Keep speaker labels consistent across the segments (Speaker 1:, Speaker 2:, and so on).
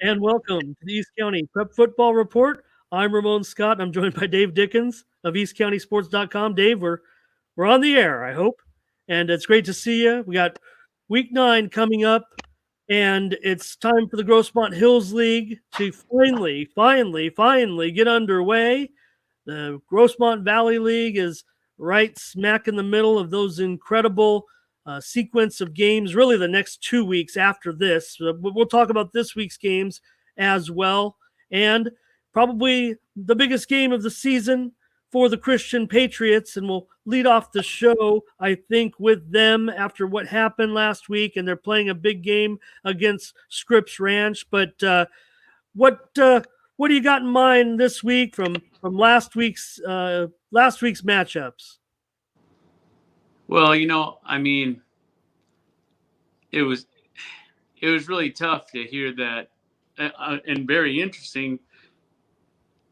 Speaker 1: and welcome to the East County Prep Football Report. I'm Ramon Scott, and I'm joined by Dave Dickens of EastCountySports.com. Dave, we're on the air, I hope, and it's great to see you. We got Week 9 coming up, and it's time for the Grossmont Hills League to finally get underway. The Grossmont Valley League is right smack in the middle of those incredible sequence of games, really the next 2 weeks after this. We'll talk about this week's games as well. And probably the biggest game of the season for the Christian Patriots. And we'll lead off the show, I think, with them after what happened last week. And they're playing a big game against Scripps Ranch. But what do you got in mind this week from last week's matchups?
Speaker 2: Well, it was really tough to hear that, and very interesting.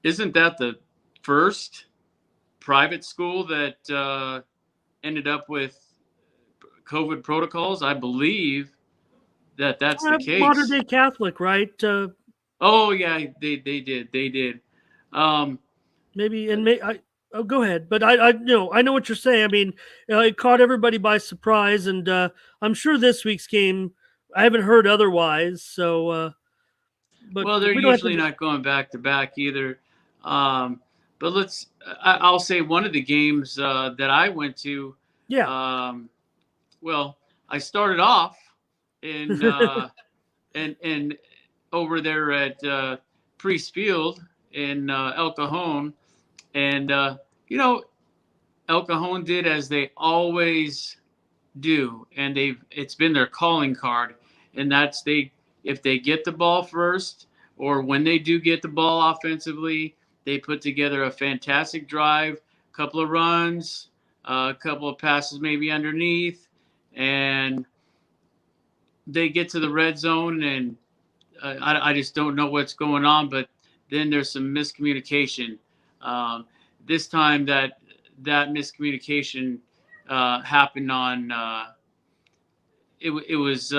Speaker 2: Isn't that the first private school that ended up with COVID protocols? I believe that's the case.
Speaker 1: Modern Day Catholic, right?
Speaker 2: Oh yeah, they did.
Speaker 1: Go ahead, but I know what you're saying. I mean, it caught everybody by surprise, and I'm sure this week's game, I haven't heard otherwise. So,
Speaker 2: but they're usually not going back to back either. But I'll say one of the games that I went to.
Speaker 1: Yeah.
Speaker 2: Well, I started off in and over there at Priest Field in El Cajon. And, El Cajon did as they always do. And it's been their calling card. And that's if they get the ball first, or when they do get the ball offensively, they put together a fantastic drive, a couple of runs, a couple of passes maybe underneath, and they get to the red zone, and I just don't know what's going on, but then there's some miscommunication. This time that miscommunication happened on it was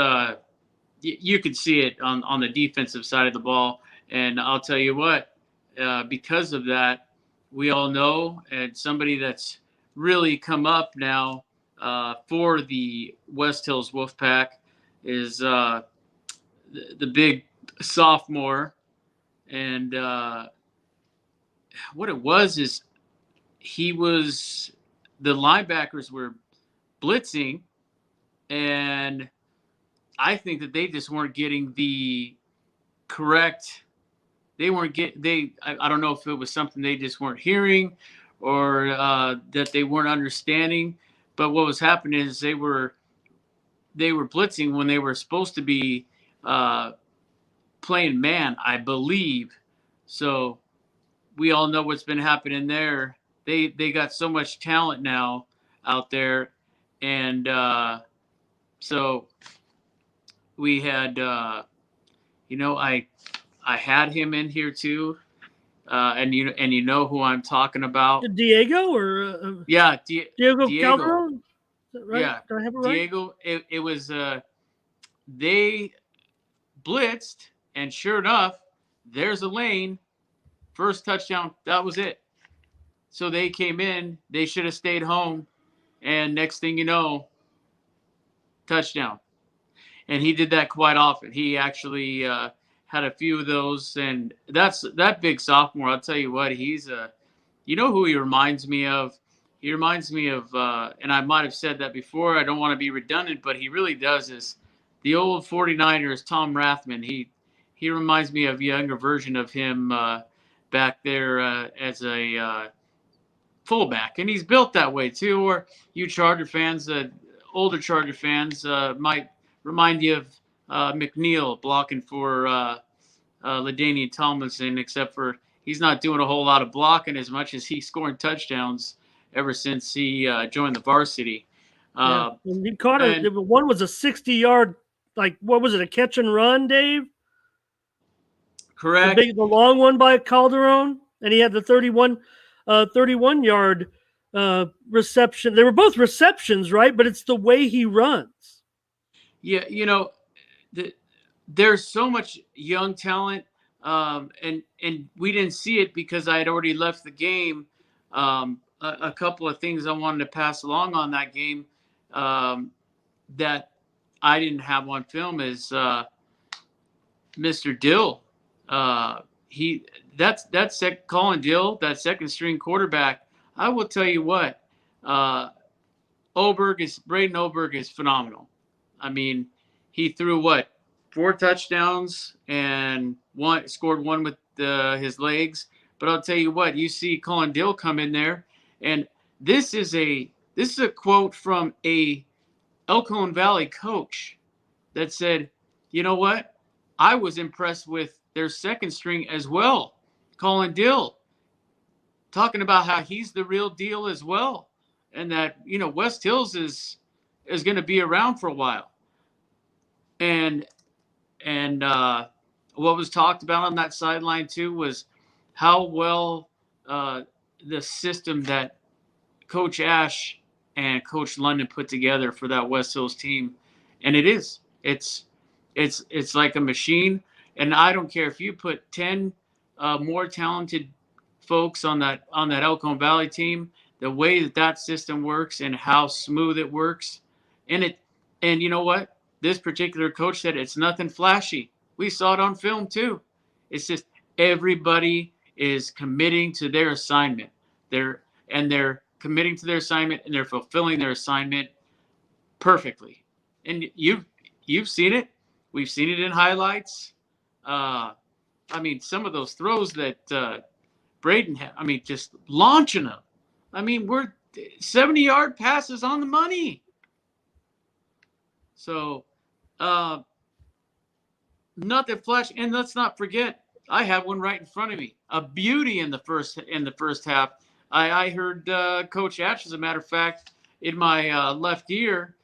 Speaker 2: you could see it on the defensive side of the ball, and I'll tell you what, because of that, we all know, and somebody that's really come up now for the West Hills Wolfpack is the big sophomore. And what it was is the linebackers were blitzing, and I think that they just weren't getting the correct. I don't know if it was something they just weren't hearing, or that they weren't understanding. But what was happening is they were blitzing when they were supposed to be playing man, I believe. So we all know what's been happening there. They got so much talent now out there, and so we had I had him in here too, and you know who I'm talking about.
Speaker 1: Diego or
Speaker 2: yeah,
Speaker 1: Diego Calderon. Right?
Speaker 2: Yeah,
Speaker 1: did I have it right?
Speaker 2: Diego. It was they blitzed, and sure enough, there's a lane. First touchdown. That was it. So they came in. They should have stayed home, and next thing you know, touchdown. And he did that quite often. He actually had a few of those, and that big sophomore. I'll tell you what, he's you know who he reminds me of? He reminds me of, and I might have said that before. I don't want to be redundant, but he really does is the old 49ers, Tom Rathman. He reminds me of a younger version of him back there as a fullback, and he's built that way too. Or you Charger fans, older Charger fans, might remind you of McNeil blocking for LaDainian Tomlinson, except for he's not doing a whole lot of blocking as much as he's scoring touchdowns ever since he joined the varsity.
Speaker 1: And he caught one was a 60-yard, like, what was it, a catch and run, Dave?
Speaker 2: Correct.
Speaker 1: The long one by Calderon, and he had the 31-yard reception. They were both receptions, right? But it's the way he runs.
Speaker 2: Yeah, there's so much young talent, and we didn't see it because I had already left the game. A couple of things I wanted to pass along on that game um, that I didn't have on film is Mr. Dill. He that's Colin Dill, that second string quarterback. I will tell you what, uh, Braden Oberg is phenomenal. I mean, he threw what, 4 touchdowns and scored one with his legs. But I'll tell you what, you see Colin Dill come in there, and this is a quote from a Elkhorn Valley coach that said, you know what, I was impressed with their second string as well, Colin Dill, talking about how he's the real deal as well, and that West Hills is going to be around for a while. And what was talked about on that sideline too was how well the system that Coach Ash and Coach London put together for that West Hills team, and it's like a machine. And I don't care if you put 10 more talented folks on that Elkhorn Valley team, the way that system works and how smooth it works, and you know what? This particular coach said it's nothing flashy. We saw it on film too. It's just everybody is committing to their assignment. They're committing to their assignment and they're fulfilling their assignment perfectly. And you've seen it. We've seen it in highlights. I mean, some of those throws that Braden had, I mean, just launching them. I mean, we're 70-yard passes on the money. So, nothing flash. And let's not forget, I have one right in front of me. A beauty in the first half. I heard Coach Ash, as a matter of fact, in my left ear,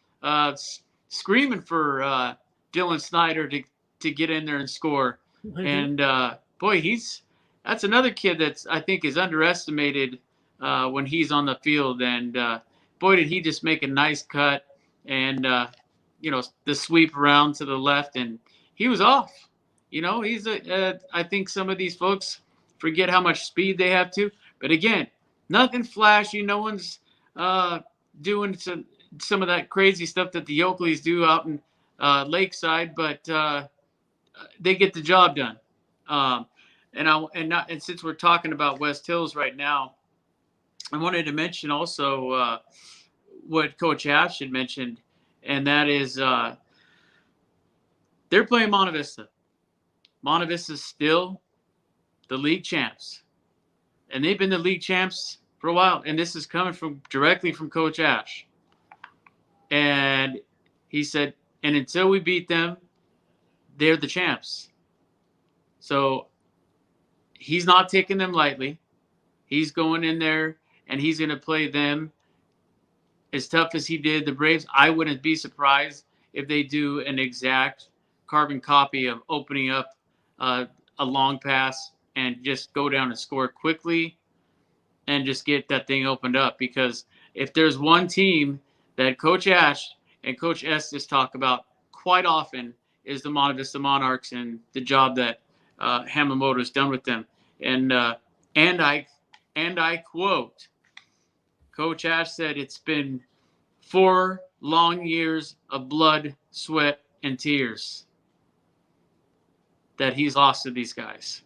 Speaker 2: screaming for Dylan Snyder to get in there and score.
Speaker 1: Mm-hmm.
Speaker 2: And boy, that's another kid that's, I think, is underestimated when he's on the field. And boy, did he just make a nice cut and the sweep around to the left, and he was off. He's I think some of these folks forget how much speed they have too. But again, nothing flashy. No one's doing some of that crazy stuff that the Oakleys do out in Lakeside, but they get the job done. And since we're talking about West Hills right now, I wanted to mention also what Coach Ash had mentioned, and that is they're playing Monte Vista. Monte Vista's still the league champs, and they've been the league champs for a while. And this is coming directly from Coach Ash. And he said, and until we beat them, they're the champs. So he's not taking them lightly. He's going in there and he's going to play them as tough as he did the Braves. I wouldn't be surprised if they do an exact carbon copy of opening up a long pass and just go down and score quickly and just get that thing opened up. Because if there's one team that Coach Ash and Coach Estes talk about quite often, is the Monte Vista Monarchs and the job that Hamamoto's done with them. And I quote, Coach Ash said it's been 4 long years of blood, sweat, and tears that he's lost to these guys.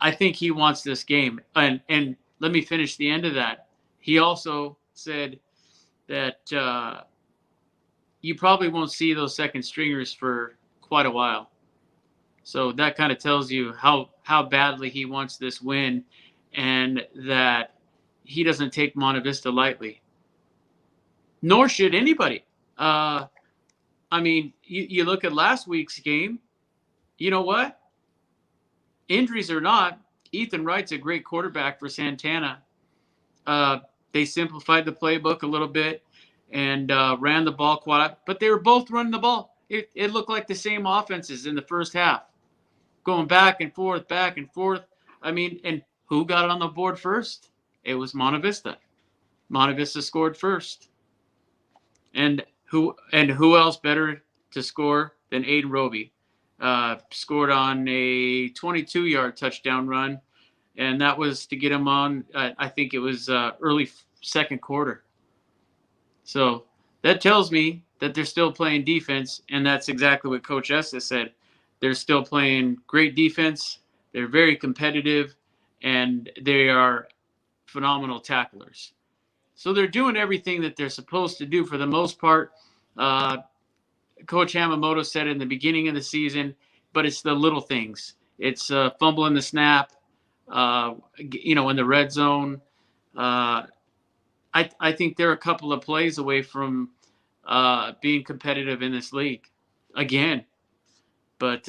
Speaker 2: I think he wants this game. And let me finish the end of that. He also said that you probably won't see those second stringers for quite a while. So that kind of tells you how badly he wants this win, and that he doesn't take Monte Vista lightly. Nor should anybody. I mean, you look at last week's game, you know what? Injuries or not, Ethan Wright's a great quarterback for Santana. They simplified the playbook a little bit and ran the ball quite, but they were both running the ball. It looked like the same offenses in the first half, going back and forth. I mean, and who got it on the board first? It was Monte Vista. Monte Vista scored first. And who else better to score than Aiden Roby. Scored on a 22-yard touchdown run, and that was to get him on, I think it was early second quarter. So that tells me that they're still playing defense, and that's exactly what Coach Estes said. They're still playing great defense. They're very competitive, and they are phenomenal tacklers. So they're doing everything that they're supposed to do for the most part. Coach Hamamoto said in the beginning of the season, but it's the little things. It's fumbling the snap, in the red zone. I think they're a couple of plays away from being competitive in this league again, but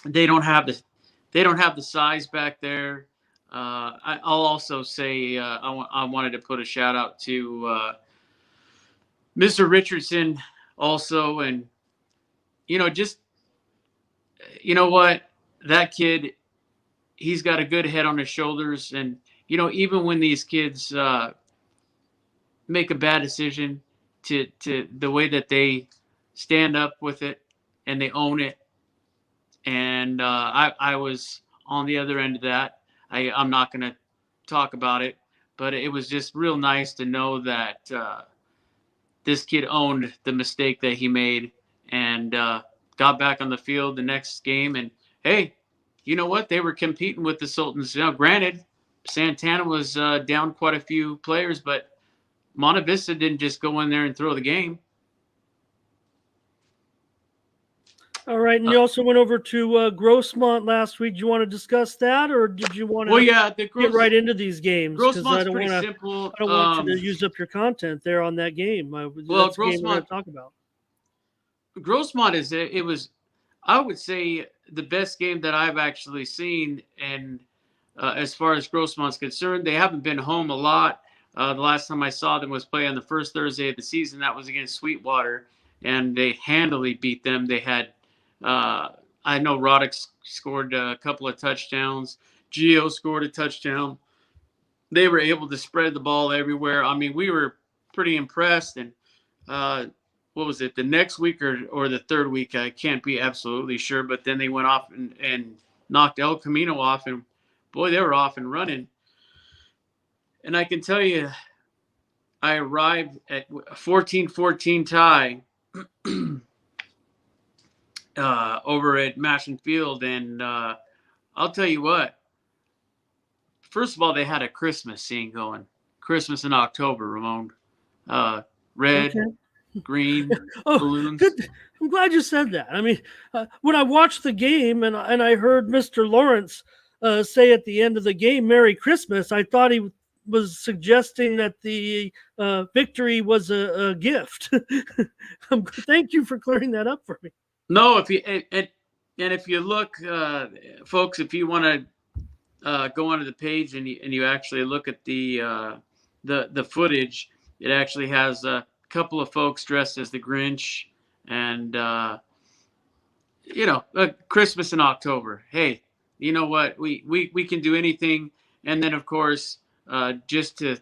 Speaker 2: they don't have the size back there. I'll also say I wanted to put a shout out to Mr. Richardson also, and just what, that kid, he's got a good head on his shoulders, and even when these kids make a bad decision, to the way that they stand up with it and they own it. And I was on the other end of that. I'm not going to talk about it, but it was just real nice to know that this kid owned the mistake that he made and got back on the field the next game. And hey, you know what? They were competing with the Sultans. Now, granted, Santana was down quite a few players, but Monte Vista didn't just go in there and throw the game.
Speaker 1: All right, and you also went over to Grossmont last week. Do you want to discuss that, or did you want to get right into these games?
Speaker 2: Grossmont's pretty simple.
Speaker 1: I don't want you to use up your content there on that game. That's the game we're going to talk about.
Speaker 2: Grossmont I would say, the best game that I've actually seen. And as far as Grossmont's concerned, they haven't been home a lot. The last time I saw them was play on the first Thursday of the season. That was against Sweetwater, and they handily beat them. They had, I know Roddick scored a couple of touchdowns. Gio scored a touchdown. They were able to spread the ball everywhere. I mean, we were pretty impressed. And what was it, the next week or the third week? I can't be absolutely sure. But then they went off and knocked El Camino off, and boy, they were off and running. And I can tell you, I arrived at a 14-14 tie over at Mashing Field. And I'll tell you what, first of all, they had a Christmas scene going. Christmas in October, Ramon. Red, green, balloons.
Speaker 1: Good. I'm glad you said that. I mean, when I watched the game and I heard Mr. Lawrence say at the end of the game, "Merry Christmas," I thought he was suggesting that the victory was a gift. Thank you for clearing that up for me.
Speaker 2: No, if you look, folks, if you want to go onto the page and you actually look at the footage, it actually has a couple of folks dressed as the Grinch, and Christmas in October. Hey, you know what? We can do anything. And then, of course, just to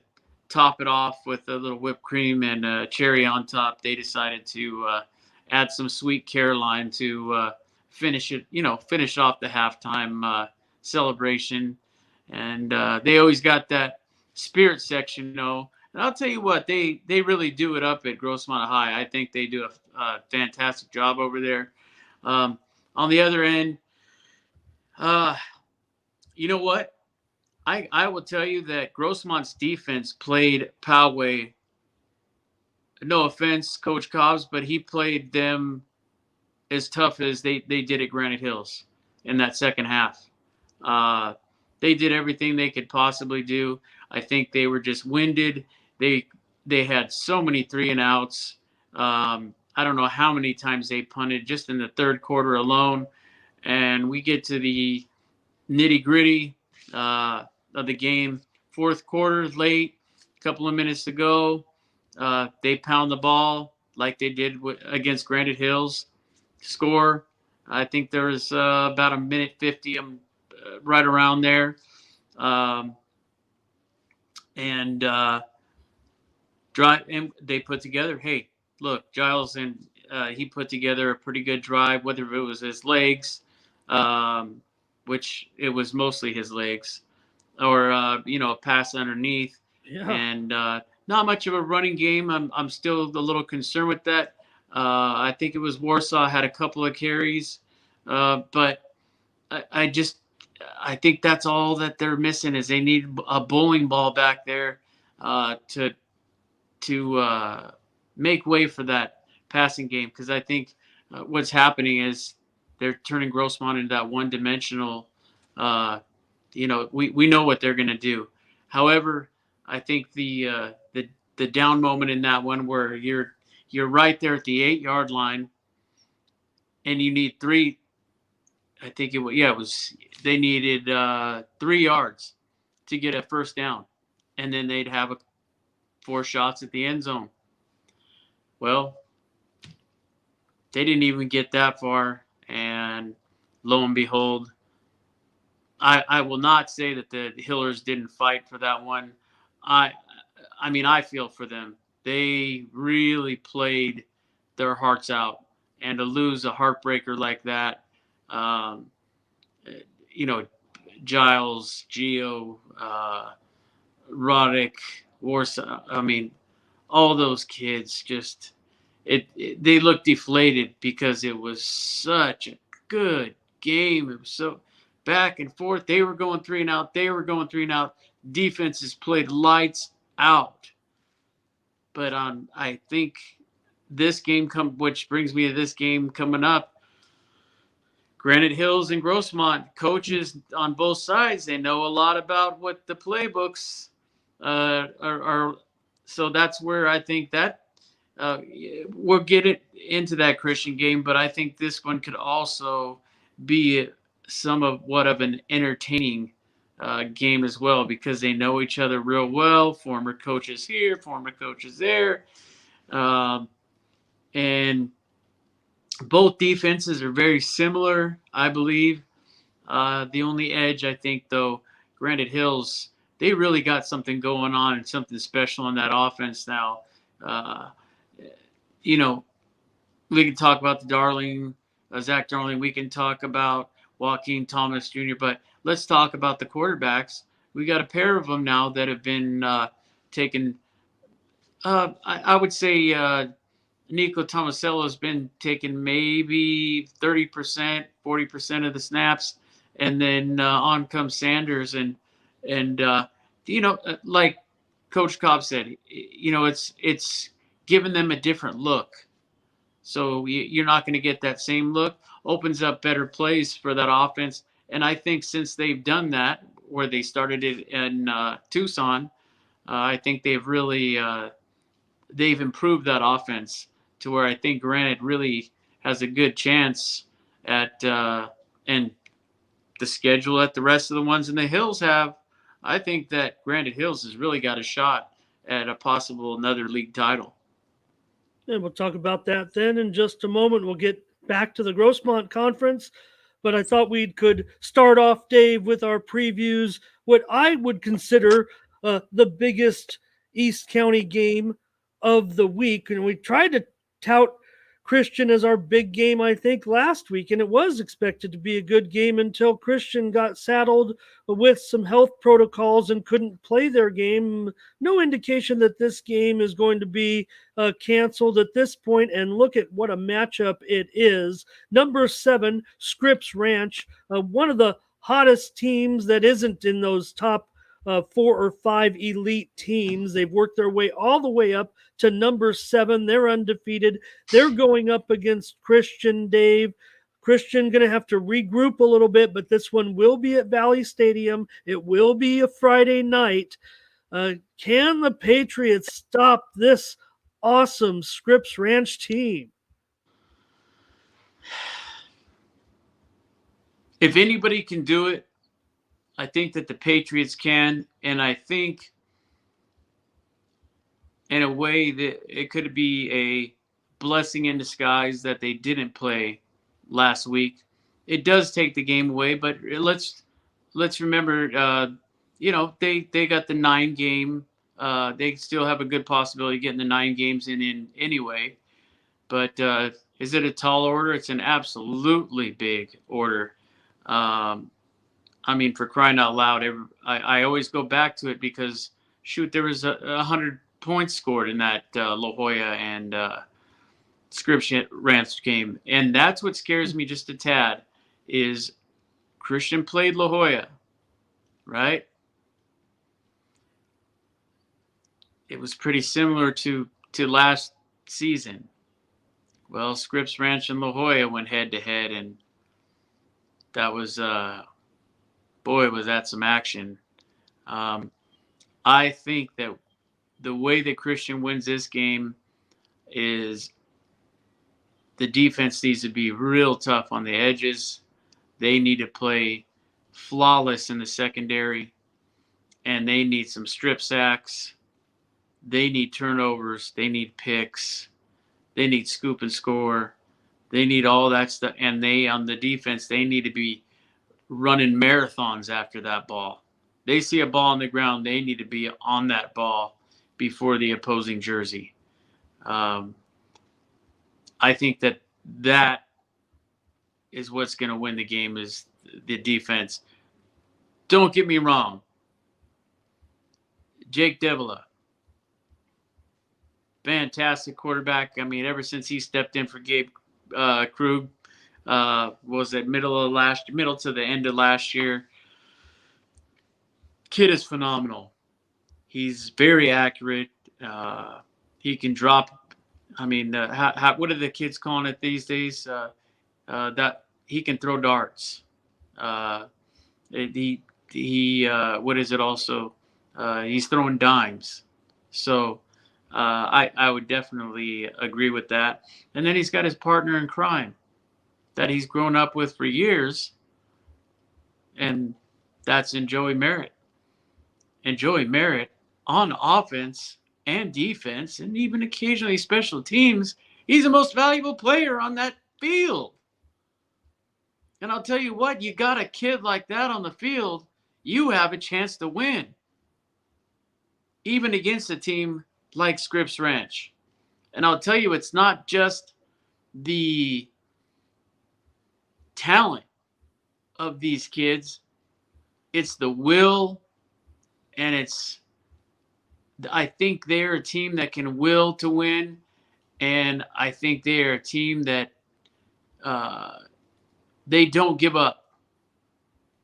Speaker 2: top it off with a little whipped cream and a cherry on top, they decided to add some Sweet Caroline to finish off the halftime celebration. And they always got that spirit section, And I'll tell you what, they really do it up at Grossmont High. I think they do a fantastic job over there. On the other end, you know what? I will tell you that Grossmont's defense played Poway. No offense, Coach Cobbs, but he played them as tough as they did at Granite Hills in that second half. They did everything they could possibly do. I think they were just winded. They had so many 3-and-outs. I don't know how many times they punted just in the third quarter alone. And we get to the nitty-gritty of the game. Fourth quarter, late, a couple of minutes to go. They pound the ball like they did against Granite Hills. Score. I think there was about a minute 50, right around there. And they put together, hey, look, Giles and he put together a pretty good drive, whether it was his legs, which it was mostly his legs, or a pass underneath,
Speaker 1: Yeah.
Speaker 2: and not much of a running game. I'm still a little concerned with that. I think it was Warsaw had a couple of carries, but I just I think that's all that they're missing is they need a bowling ball back there to make way for that passing game, because I think what's happening is they're turning Grossmont into that one-dimensional. We know what they're going to do. However, I think the down moment in that one where you're right there at the 8-yard line and you need three. I think it was they needed 3 yards to get a first down, and then they'd have 4 shots at the end zone. Well, they didn't even get that far, and lo and behold, I will not say that the Hillers didn't fight for that one. I mean, I feel for them. They really played their hearts out, and to lose a heartbreaker like that, um, you know, Giles, Geo, Roddick, Warsaw. I mean, all those kids just they looked deflated because it was such a good game. It was so back and forth. They were going 3 and out. They were going 3 and out. Defenses played lights out. But I think this game which brings me to this game coming up. Granite Hills and Grossmont coaches on both sides. They know a lot about what the playbooks are. So that's where I think that we'll get it into that Christian game, but I think this one could also be somewhat of an entertaining game as well, because they know each other real well. Former coaches here, former coaches there, and both defenses are very similar, I believe. The only edge, I think, though, Granite Hills, they really got something going on and something special in that offense now. We can talk about Zach Darling. We can talk about Joaquin Thomas Jr., but let's talk about the quarterbacks. We got a pair of them now that have been taken. I would say Nico Tomasello has been taking maybe 30%, 40% of the snaps, and then on comes Sanders, and like Coach Cobb said, it's giving them a different look. So you're not going to get that same look. Opens up better plays for that offense, and I think since they've done that, where they started it in Tucson, I think they've really they've improved that offense to where I think Granite really has a good chance at and the schedule that the rest of the ones in the Hills have. I think that Granite Hills has really got a shot at a possible another league title.
Speaker 1: And we'll talk about that then in just a moment. We'll get back to the Grossmont Conference, but I thought we could start off, Dave, with our previews. What I would consider the biggest East County game of the week. And we tried to tout Christian as our big game, I think, last week, and it was expected to be a good game until Christian got saddled with some health protocols and couldn't play their game. No indication that this game is going to be canceled at this point, and look at what a matchup it is. Number 7, Scripps Ranch, one of the hottest teams that isn't in those top 4 or 5 elite teams. They've worked their way all the way up to number 7. They're undefeated. They're going up against Christian, Dave. Christian going to have to regroup a little bit, but this one will be at Valley Stadium. It will be a Friday night. Can the Patriots stop this awesome Scripps Ranch team?
Speaker 2: If anybody can do it, I think that the Patriots can, and I think in a way that it could be a blessing in disguise that they didn't play last week. It does take the game away, but let's remember, they got the 9 game. They still have a good possibility of getting the 9 games in anyway. But is it a tall order? It's an absolutely big order. I mean, for crying out loud, I always go back to it because, shoot, there was 100 points scored in that La Jolla and Scripps Ranch game. And that's what scares me just a tad is Christian played La Jolla, right? It was pretty similar to last season. Well, Scripps Ranch and La Jolla went head to head, and that was, boy, was that some action. I think that the way that Christian wins this game is the defense needs to be real tough on the edges. They need to play flawless in the secondary, and they need some strip sacks. They need turnovers. They need picks. They need scoop and score. They need all that stuff. And they, on the defense, they need to be running marathons after that ball. They see a ball on the ground, they need to be on that ball before the opposing jersey. I think that is what's going to win the game is the defense. Don't get me wrong. Jake Davila, fantastic quarterback. I mean, ever since he stepped in for Gabe Krug, was it middle to the end of last year. Kid is phenomenal. He's very accurate. He can drop. I mean, what are the kids calling it these days? That he can throw darts. What is it also? He's throwing dimes. So I would definitely agree with that. And then he's got his partner in crime that he's grown up with for years, and that's in Joey Merritt. And Joey Merritt on offense and defense and even occasionally special teams, he's the most valuable player on that field. And I'll tell you what, you got a kid like that on the field, you have a chance to win. Even against a team like Scripps Ranch. And I'll tell you, it's not just the talent of these kids, it's the will, and I think they're a team that can will to win, and I think they're a team that they don't give up.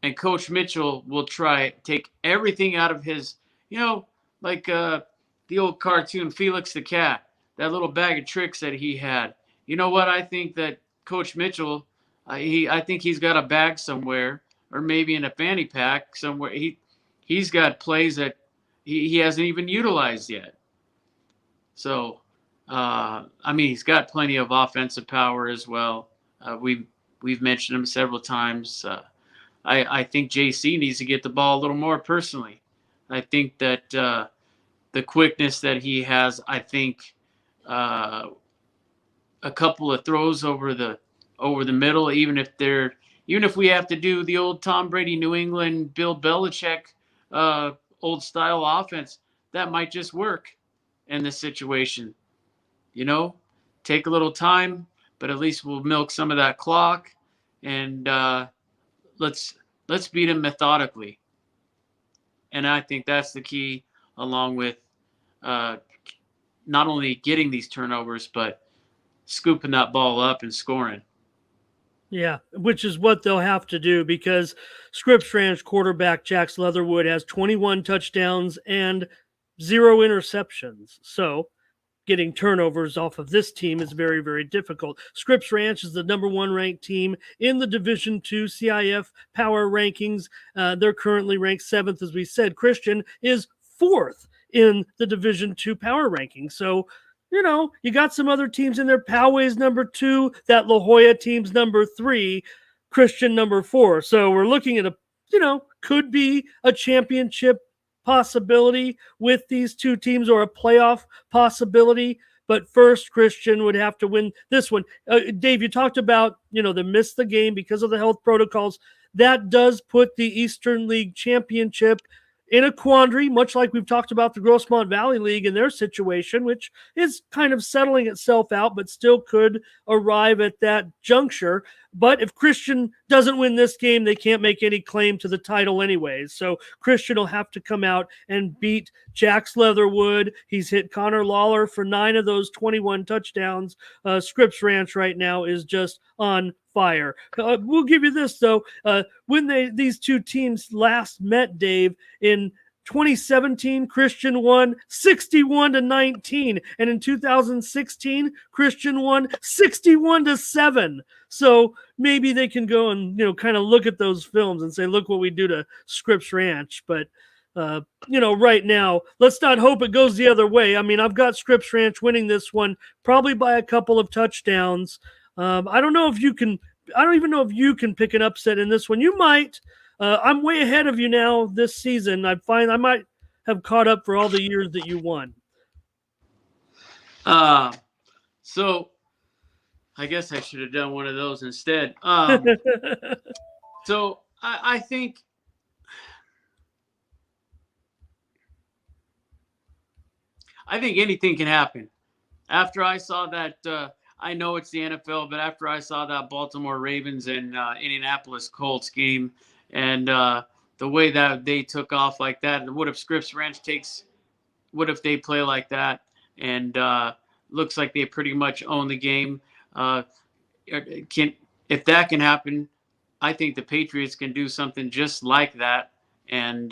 Speaker 2: And Coach Mitchell will take everything out of his, like the old cartoon Felix the Cat, that little bag of tricks that he had. You know what? I think that Coach Mitchell, I think he's got a bag somewhere, or maybe in a fanny pack somewhere. He's got plays that he hasn't even utilized yet. So, I mean, he's got plenty of offensive power as well. We've mentioned him several times. I think JC needs to get the ball a little more personally. I think that the quickness that he has, I think a couple of throws over the middle, even if we have to do the old Tom Brady, New England, Bill Belichick, old style offense, that might just work in this situation. Take a little time, but at least we'll milk some of that clock, and let's beat him methodically. And I think that's the key, along with not only getting these turnovers, but scooping that ball up and scoring.
Speaker 1: Yeah, which is what they'll have to do, because Scripps Ranch quarterback Jax Leatherwood has 21 touchdowns and 0 interceptions. So getting turnovers off of this team is very, very difficult. Scripps Ranch is the number 1 ranked team in the Division II CIF power rankings. They're currently ranked 7th, as we said. Christian is 4th in the Division II power rankings. So, you got some other teams in there. Poway's number 2, that La Jolla team's number 3, Christian number 4. So we're looking at could be a championship possibility with these two teams, or a playoff possibility. But first, Christian would have to win this one. Dave, you talked about, they missed the game because of the health protocols. That does put the Eastern League Championship in a quandary, much like we've talked about the Grossmont Valley League and their situation, which is kind of settling itself out, but still could arrive at that juncture. But if Christian doesn't win this game, they can't make any claim to the title anyways. So Christian will have to come out and beat Jax Leatherwood. He's hit Connor Lawler for 9 of those 21 touchdowns. Scripps Ranch right now is just on fire. We'll give you this, though. When these two teams last met, Dave, in 2017, Christian won 61-19, and in 2016, Christian won 61-7. So maybe they can go and kind of look at those films and say, "Look what we do to Scripps Ranch." But right now, let's not hope it goes the other way. I mean, I've got Scripps Ranch winning this one probably by a couple of touchdowns. I don't know if you can. I don't even know if you can pick an upset in this one. You might. I'm way ahead of you now this season. I might have caught up for all the years that you won.
Speaker 2: So I guess I should have done one of those instead. So I think anything can happen. After I saw that, I know it's the NFL, but after I saw that Baltimore Ravens and Indianapolis Colts game, and the way that they took off like that, what if Scripps Ranch what if they play like that? And looks like they pretty much own the game. If that can happen, I think the Patriots can do something just like that. And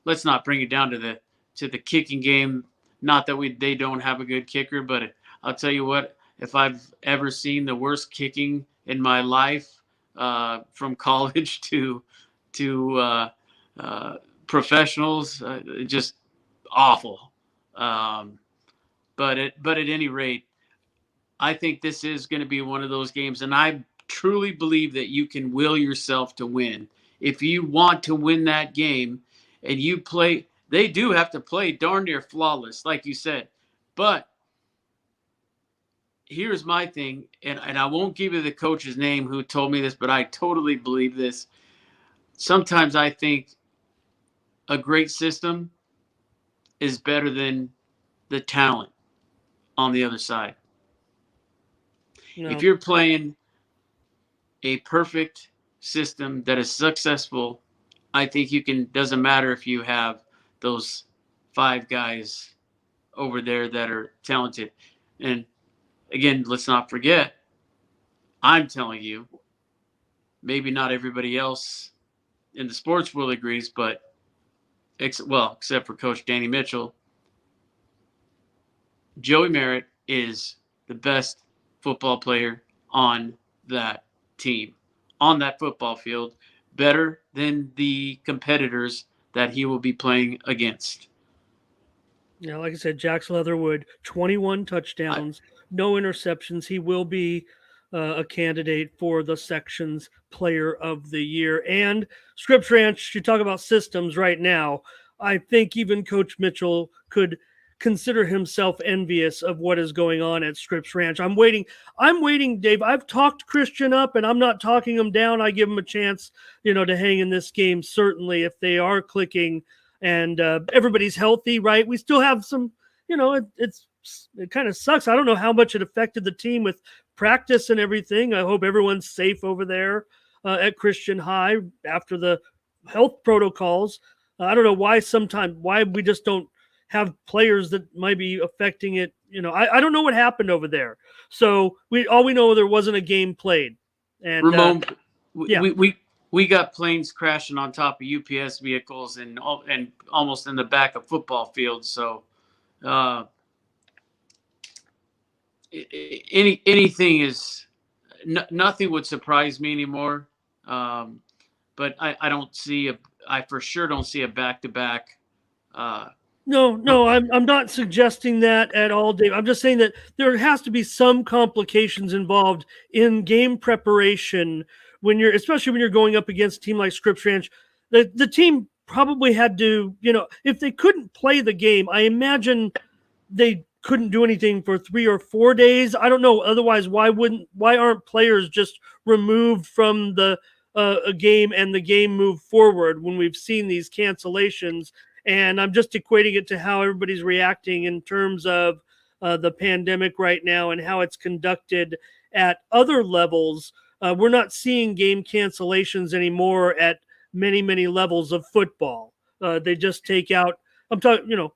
Speaker 2: let's not bring it down to the kicking game. Not that they don't have a good kicker, but I'll tell you what, if I've ever seen the worst kicking in my life, from college to professionals, just awful. But at any rate, I think this is going to be one of those games, and I truly believe that you can will yourself to win. If you want to win that game, and you play, they do have to play darn near flawless, like you said. But here's my thing, and I won't give you the coach's name who told me this, but I totally believe this. Sometimes I think a great system is better than the talent on the other side. No. If you're playing a perfect system that is successful, I think you can, doesn't matter if you have those 5 guys over there that are talented. And again, let's not forget, I'm telling you, maybe not everybody else in the sports world agrees, but except for Coach Danny Mitchell, Joey Merritt is the best football player on that team, on that football field, better than the competitors that he will be playing against.
Speaker 1: Yeah, like I said, Jax Leatherwood, 21 touchdowns, no interceptions. He will be a candidate for the section's player of the year. And Scripps Ranch, you talk about systems right now. I think even Coach Mitchell could consider himself envious of what is going on at Scripps Ranch. I'm waiting, Dave. I've talked Christian up, and I'm not talking him down. I give him a chance, to hang in this game, certainly, if they are clicking and everybody's healthy, right? We still have some, it kind of sucks. I don't know how much it affected the team with practice and everything. I hope everyone's safe over there at Christian High after the health protocols. I don't know why we just don't have players that might be affecting it. I don't know what happened over there. So all we know, there wasn't a game played. And
Speaker 2: Ramon, we got planes crashing on top of UPS vehicles and almost in the back of football fields. So anything is nothing would surprise me anymore. But I for sure don't see a back-to-back.
Speaker 1: No, I'm not suggesting that at all, Dave. I'm just saying that there has to be some complications involved in game preparation especially when you're going up against a team like Scripps Ranch. The team probably had to, if they couldn't play the game, I imagine they couldn't do anything for 3 or 4 days. I don't know. Otherwise, why aren't players just removed from the a game and the game move forward when we've seen these cancellations. And I'm just equating it to how everybody's reacting in terms of the pandemic right now and how it's conducted at other levels. We're not seeing game cancellations anymore at many levels of football. They just take out. I'm talking,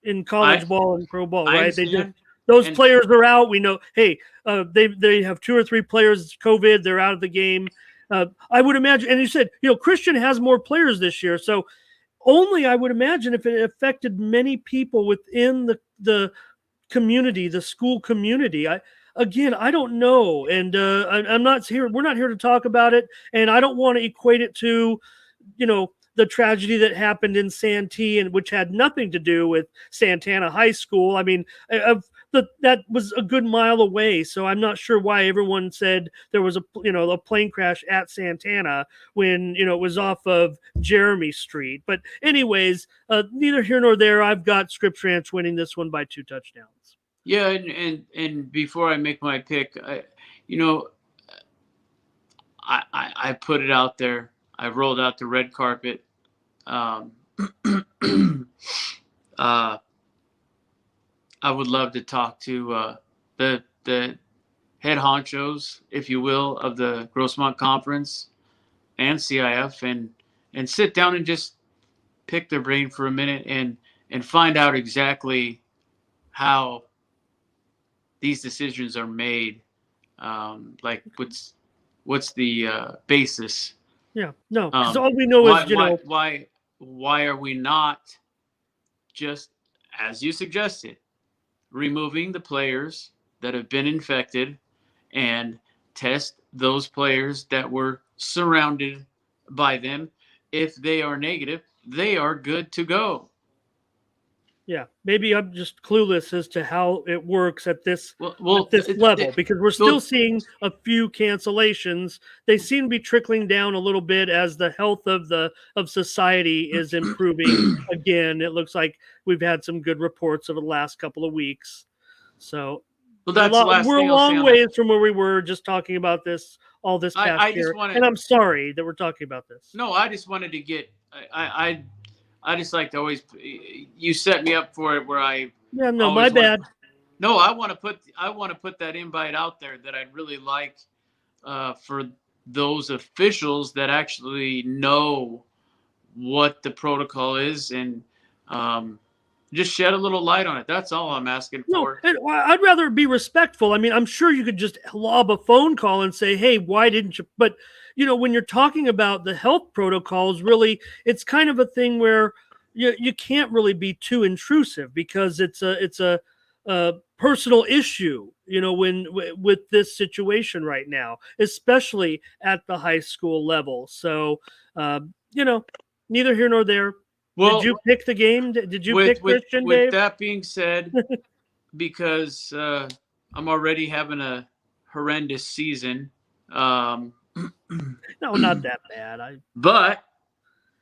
Speaker 1: in college ball and pro ball, right? They just those players are out. We know, hey, they have 2 or 3 players COVID. They're out of the game. I would imagine, and you said, Christian has more players this year, so only I would imagine if it affected many people within the community, the school community. I don't know, and I'm not here. We're not here to talk about it, and I don't want to equate it to, the tragedy that happened in Santee, and which had nothing to do with Santana High School. I mean, that was a good mile away, so I'm not sure why everyone said there was a plane crash at Santana when it was off of Jeremy Street. But anyways, neither here nor there. I've got Scripps Ranch winning this one by 2 touchdowns.
Speaker 2: Yeah, and before I make my pick, I put it out there. I rolled out the red carpet. I would love to talk to the head honchos, if you will, of the Grossmont Conference and CIF, and sit down and just pick their brain for a minute and find out exactly how these decisions are made. Like what's the basis?
Speaker 1: Yeah, no, because all we know is,
Speaker 2: why are we not just, as you suggested, removing the players that have been infected and test those players that were surrounded by them? If they are negative, they are good to go.
Speaker 1: Yeah, maybe I'm just clueless as to how it works at this level, because we're still seeing a few cancellations. They seem to be trickling down a little bit as the health of society is improving again. It looks like we've had some good reports over the last couple of weeks. So
Speaker 2: that's the last
Speaker 1: we're
Speaker 2: thing
Speaker 1: a long ways from where we were just talking about this past year. And I'm sorry that we're talking about this.
Speaker 2: No, I just wanted to get I just like to always, you set me up for it where
Speaker 1: my bad.
Speaker 2: No, I want to put that invite out there that I'd really like for those officials that actually know what the protocol is, and just shed a little light on it. That's all I'm asking for.
Speaker 1: No, I'd rather be respectful. I mean, I'm sure you could just lob a phone call and say, hey, why didn't you? But when you're talking about the health protocols, really, it's kind of a thing where you can't really be too intrusive, because it's a personal issue, with this situation right now, especially at the high school level. So, neither here nor there. Well, did you pick the game? Did you pick Christian, Dave?
Speaker 2: With that being said, because I'm already having a horrendous season.
Speaker 1: No, not that bad.
Speaker 2: But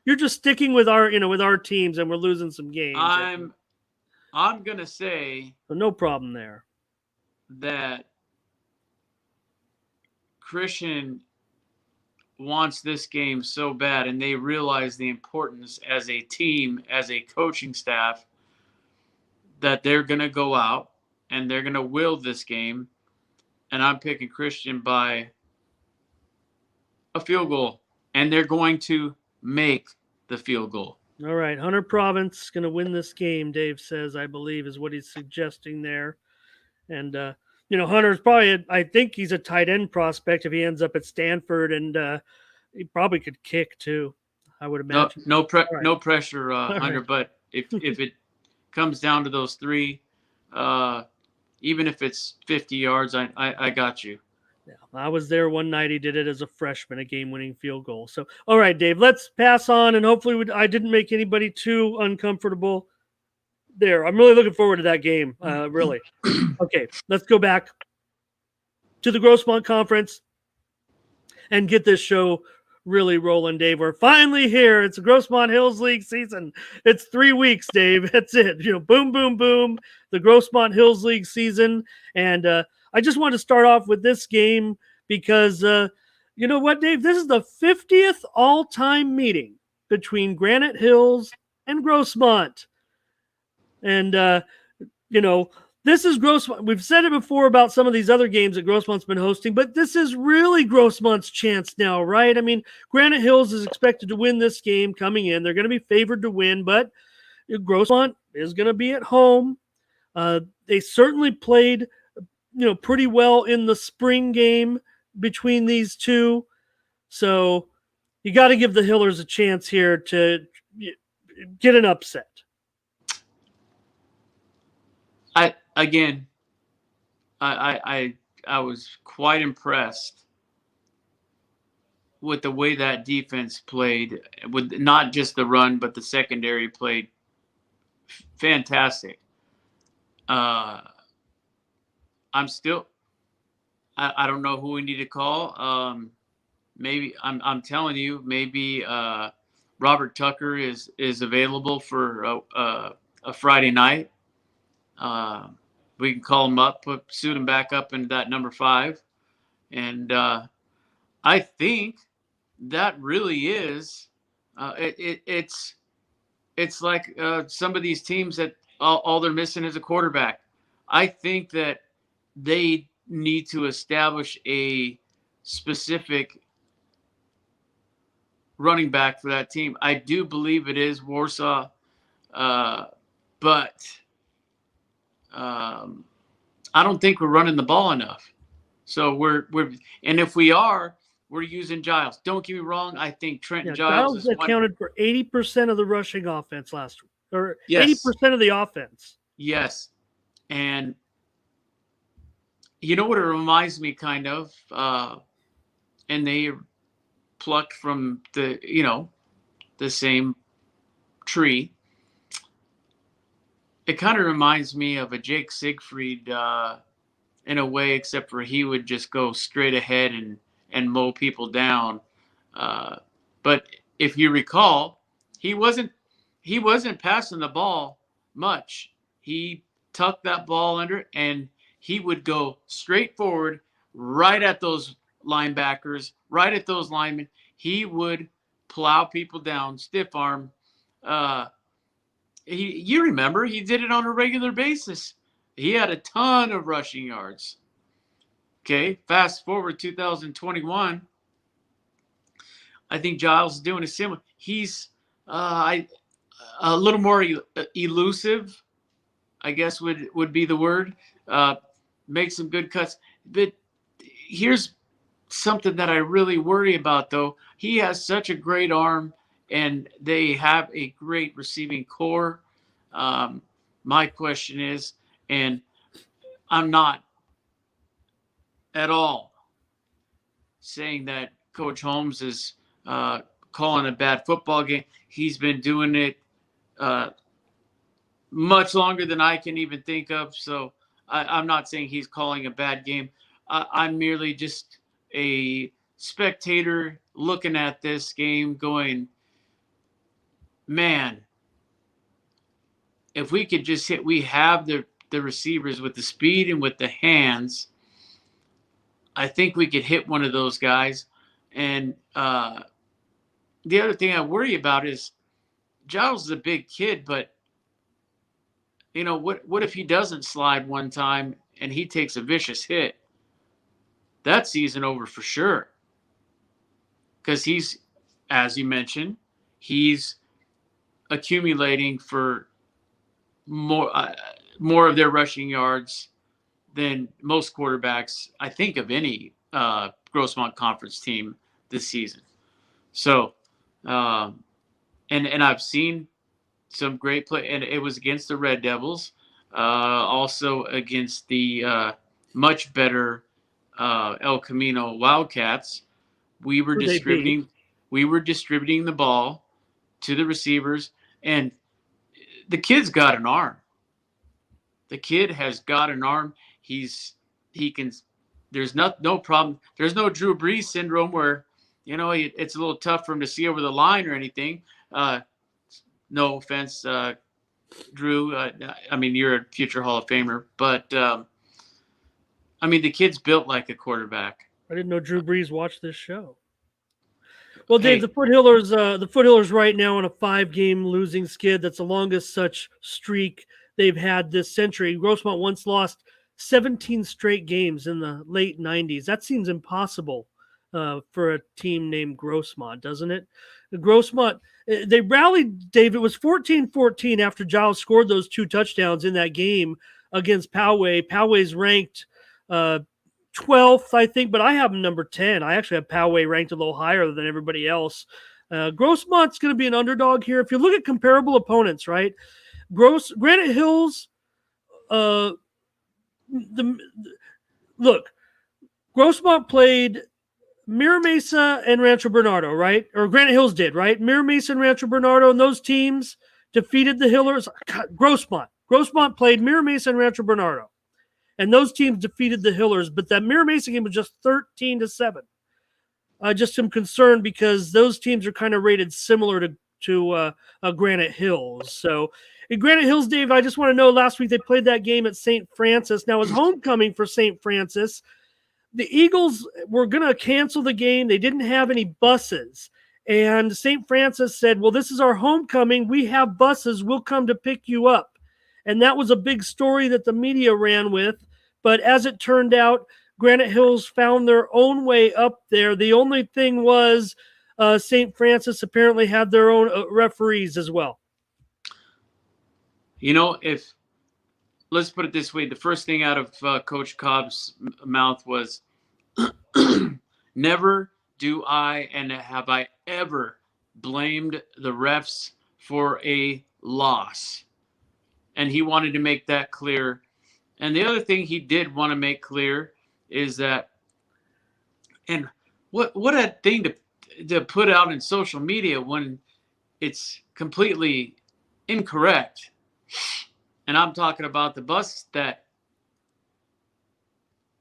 Speaker 1: you're just sticking with our teams, and we're losing some games.
Speaker 2: I'm gonna say,
Speaker 1: so no problem there,
Speaker 2: that Christian wants this game so bad, and they realize the importance as a team, as a coaching staff, that they're gonna go out and they're gonna will this game. And I'm picking Christian by a field goal, and they're going to make the field goal.
Speaker 1: All right, Hunter Province going to win this game, Dave says, I believe is what he's suggesting there. And Hunter's probably I think he's a tight end prospect if he ends up at Stanford, and he probably could kick too, I would imagine.
Speaker 2: No pressure, Hunter, right. But if it comes down to those 3, even if it's 50 yards, I got you.
Speaker 1: Yeah, I was there one night. He did it as a freshman, a game-winning field goal. So, all right, Dave, let's pass on, and hopefully I didn't make anybody too uncomfortable there. I'm really looking forward to that game, really. Okay, let's go back to the Grossmont Conference and get this show really rolling, Dave. We're finally here. It's the Grossmont Hills League season. It's 3 weeks, Dave. That's it. Boom, boom, boom. The Grossmont Hills League season. And I just want to start off with this game because, You know what, Dave? This is the 50th all-time meeting between Granite Hills and Grossmont. And, this is Grossmont. We've said it before about some of these other games that Grossmont's been hosting, but this is really Grossmont's chance now, right? I mean, Granite Hills is expected to win this game coming in. They're going to be favored to win, but Grossmont is going to be at home. They certainly played, pretty well in the spring game between these two. So you got to give the Hillers a chance here to get an upset.
Speaker 2: I was quite impressed with the way that defense played, with not just the run, but the secondary played fantastic. I don't know who we need to call. Maybe I'm telling you, maybe Robert Tucker is available for a Friday night. We can call him up, suit him back up into that number 5. And I think that really is, it's like some of these teams that all they're missing is a quarterback. I think that they need to establish a specific running back for that team. I do believe it is Warsaw, but I don't think we're running the ball enough. So and if we are, we're using Giles. Don't get me wrong. I think Trenton Giles
Speaker 1: accounted for 80% of the rushing offense last week, or
Speaker 2: yes.
Speaker 1: 80% of the offense.
Speaker 2: Yes. And you know what it reminds me kind of, and they plucked from the same tree. It kind of reminds me of a Jake Siegfried in a way, except for he would just go straight ahead and mow people down. But if you recall, he wasn't passing the ball much. He tucked that ball under and he would go straight forward, right at those linebackers, right at those linemen. He would plow people down, stiff arm. You remember, he did it on a regular basis. He had a ton of rushing yards. Okay, fast forward 2021. I think Giles is doing a similar. He's a little more elusive, I guess would be the word. Make some good cuts. But here's something that I really worry about, though. He has such a great arm, and they have a great receiving core. My question is, and I'm not at all saying that Coach Holmes is calling a bad football game. He's been doing it much longer than I can even think of. So I'm not saying he's calling a bad game. I'm merely just a spectator looking at this game going, man, if we could just we have the receivers with the speed and with the hands, I think we could hit one of those guys. And the other thing I worry about is Giles is a big kid, but what if he doesn't slide one time and he takes a vicious hit? That season over for sure. Because he's, as you mentioned, he's accumulating for more of their rushing yards than most quarterbacks, I think, of any Grossmont Conference team this season. So, and I've seen some great play, and it was against the Red Devils, also against the much better El Camino Wildcats. We were distributing the ball to the receivers, and the kid's got an arm. The kid has got an arm. He can. There's no problem. There's no Drew Brees syndrome where it's a little tough for him to see over the line or anything. No offense, Drew. I mean, you're a future Hall of Famer, but the kid's built like a quarterback.
Speaker 1: I didn't know Drew Brees watched this show. Well, Dave,
Speaker 2: Hey,
Speaker 1: the Foothills right now on a 5-game losing skid. That's the longest such streak they've had this century. Grossmont once lost 17 straight games in the late 90s. That seems impossible for a team named Grossmont, doesn't it? Grossmont, they rallied, Dave. It was 14-14 after Giles scored those 2 touchdowns in that game against Poway. Poway's ranked 12th, I think, but I have them number 10. I actually have Poway ranked a little higher than everybody else. Grossmont's going to be an underdog here. If you look at comparable opponents, right? Granite Hills, look, Grossmont played Mira Mesa and Rancho Bernardo, right? Or Granite Hills did, right? Mira Mesa and Rancho Bernardo, and those teams defeated the Hillers. Grossmont played Mira Mesa and Rancho Bernardo. And those teams defeated the Hillers, but that Mira Mesa game was just 13-7. I just am concerned because those teams are kind of rated similar to Granite Hills. So in Granite Hills, Dave, I just want to know, last week they played that game at St. Francis. Now it was homecoming for St. Francis. The Eagles were going to cancel the game. They didn't have any buses. And St. Francis said, well, this is our homecoming. We have buses. We'll come to pick you up. And that was a big story that the media ran with. But as it turned out, Granite Hills found their own way up there. The only thing was St. Francis apparently had their own referees as well.
Speaker 2: you know, if let's put it this way, the first thing out of Coach Cobb's mouth was, never do I and have I ever blamed the refs for a loss. And he wanted to make that clear. And the other thing he did want to make clear is that, and what a thing to put out in social media when it's completely incorrect. And I'm talking about the bus that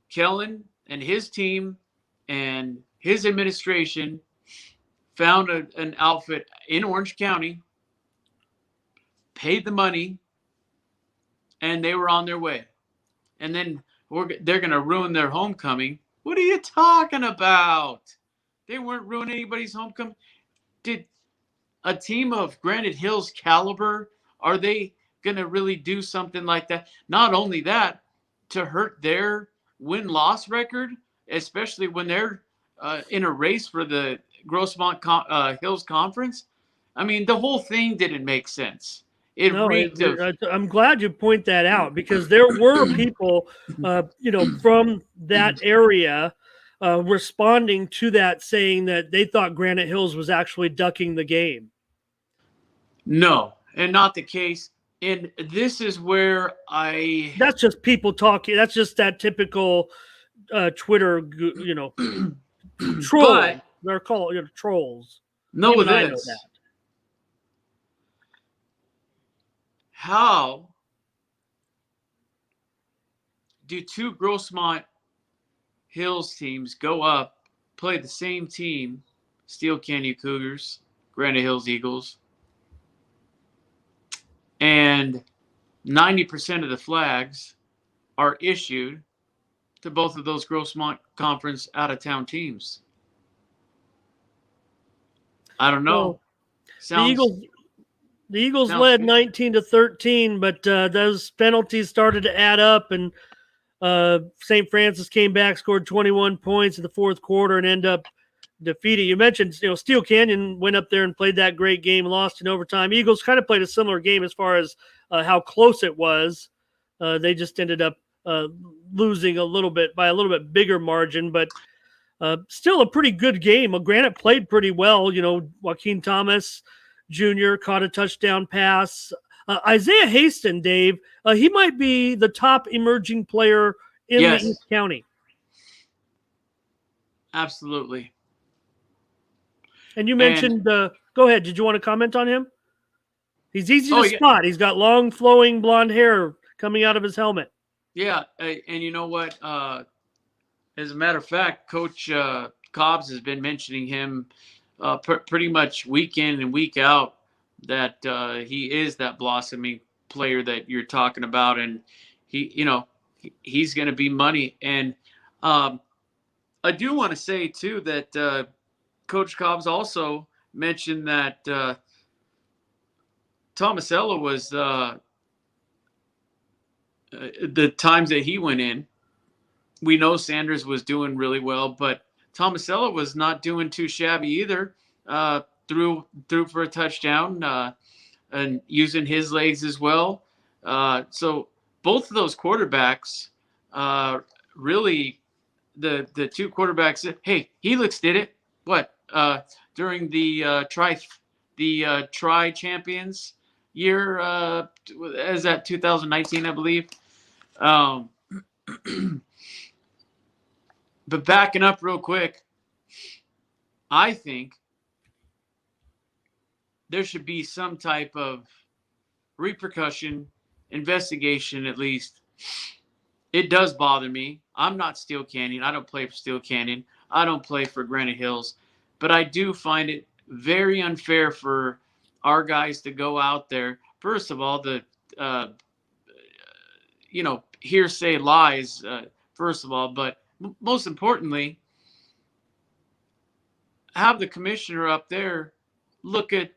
Speaker 2: Kellen and his team and his administration found an outfit in Orange County, paid the money, and they were on their way. And then they're going to ruin their homecoming. What are you talking about? They weren't ruining anybody's homecoming. Did a team of Granite Hills caliber, are they going to really do something like that? Not only that, to hurt their win-loss record, especially when they're in a race for the Grossmont Hills Conference. I mean, the whole thing didn't make sense.
Speaker 1: I'm glad you point that out, because there were people, from that area responding to that, saying that they thought Granite Hills was actually ducking the game.
Speaker 2: No, and not the case. And this is where
Speaker 1: that's just people talking. That's just that typical Twitter, troll.
Speaker 2: But
Speaker 1: they're called trolls.
Speaker 2: Know this. How do two Grossmont Hills teams go up, play the same team, Steel Canyon Cougars, Granite Hills Eagles, and 90% of the flags are issued to both of those Grossmont Conference out-of-town teams? I don't know.
Speaker 1: Well, the Eagles led 19-13, but those penalties started to add up, and St. Francis came back, scored 21 points in the fourth quarter, and ended up defeated. You mentioned, Steel Canyon went up there and played that great game, lost in overtime. Eagles kind of played a similar game as far as how close it was. They just ended up losing by a little bit bigger margin, but still a pretty good game. Granite played pretty well. Joaquin Thomas Jr. caught a touchdown pass. Isaiah Haston, Dave, he might be the top emerging player in the East County.
Speaker 2: Absolutely.
Speaker 1: And you mentioned, go ahead. Did you want to comment on him? He's easy to spot. He's got long, flowing blonde hair coming out of his helmet.
Speaker 2: Yeah, and you know what? As a matter of fact, Coach Cobbs has been mentioning him pretty much week in and week out, that he is that blossoming player that you're talking about, and he's going to be money. And a I do want to say too that Coach Cobbs also mentioned that Tomasello was the times that he went in. We know Sanders was doing really well, but Tomasello was not doing too shabby either. Threw for a touchdown and using his legs as well. So both of those quarterbacks, really, the two quarterbacks. Hey, Helix did it. What during the Tri Champions year? As that 2019, I believe. But backing up real quick, I think there should be some type of repercussion, investigation at least. It does bother me. I'm not Steel Canyon. I don't play for Steel Canyon. I don't play for Granite Hills. But I do find it very unfair for our guys to go out there. First of all, the hearsay lies, first of all, but most importantly, have the commissioner up there look at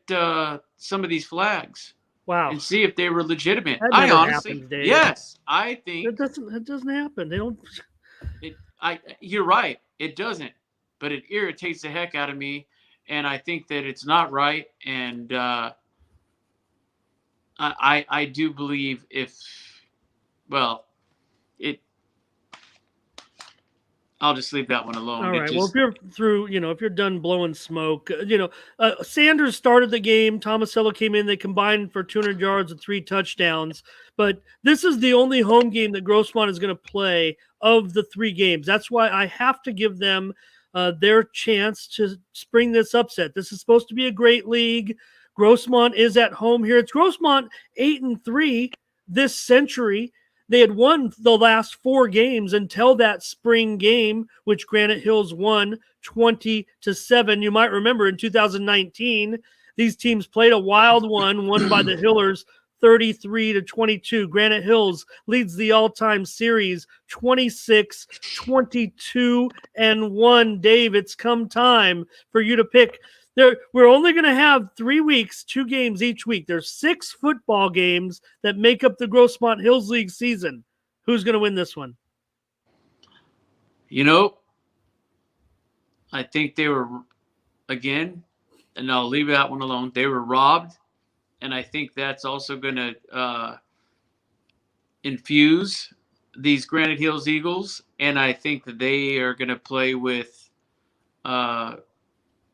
Speaker 2: some of these flags.
Speaker 1: Wow.
Speaker 2: And see if they were legitimate.
Speaker 1: That
Speaker 2: I
Speaker 1: never
Speaker 2: honestly,
Speaker 1: happens, Dave.
Speaker 2: yes, I think
Speaker 1: that doesn't happen. They don't.
Speaker 2: You're right. It doesn't, but it irritates the heck out of me, and I think that it's not right. And I do believe I'll just leave that one alone.
Speaker 1: All right. Well, if you're through, if you're done blowing smoke, Sanders started the game. Tomasello came in. They combined for 200 yards and 3 touchdowns. But this is the only home game that Grossmont is going to play of the 3 games. That's why I have to give them their chance to spring this upset. This is supposed to be a great league. Grossmont is at home here. It's Grossmont 8-3 this century. They had won the last 4 games until that spring game, which Granite Hills won 20-7. You might remember in 2019, these teams played a wild one, won by the Hillers 33-22. Granite Hills leads the all-time series 26-22-1. Dave, it's come time for you to pick. We're only going to have 3 weeks, 2 games each week. There's 6 football games that make up the Grossmont Hills League season. Who's going to win this one?
Speaker 2: I think they were, again, and I'll leave that one alone. They were robbed, and I think that's also going to infuse these Granite Hills Eagles, and I think that they are going to play with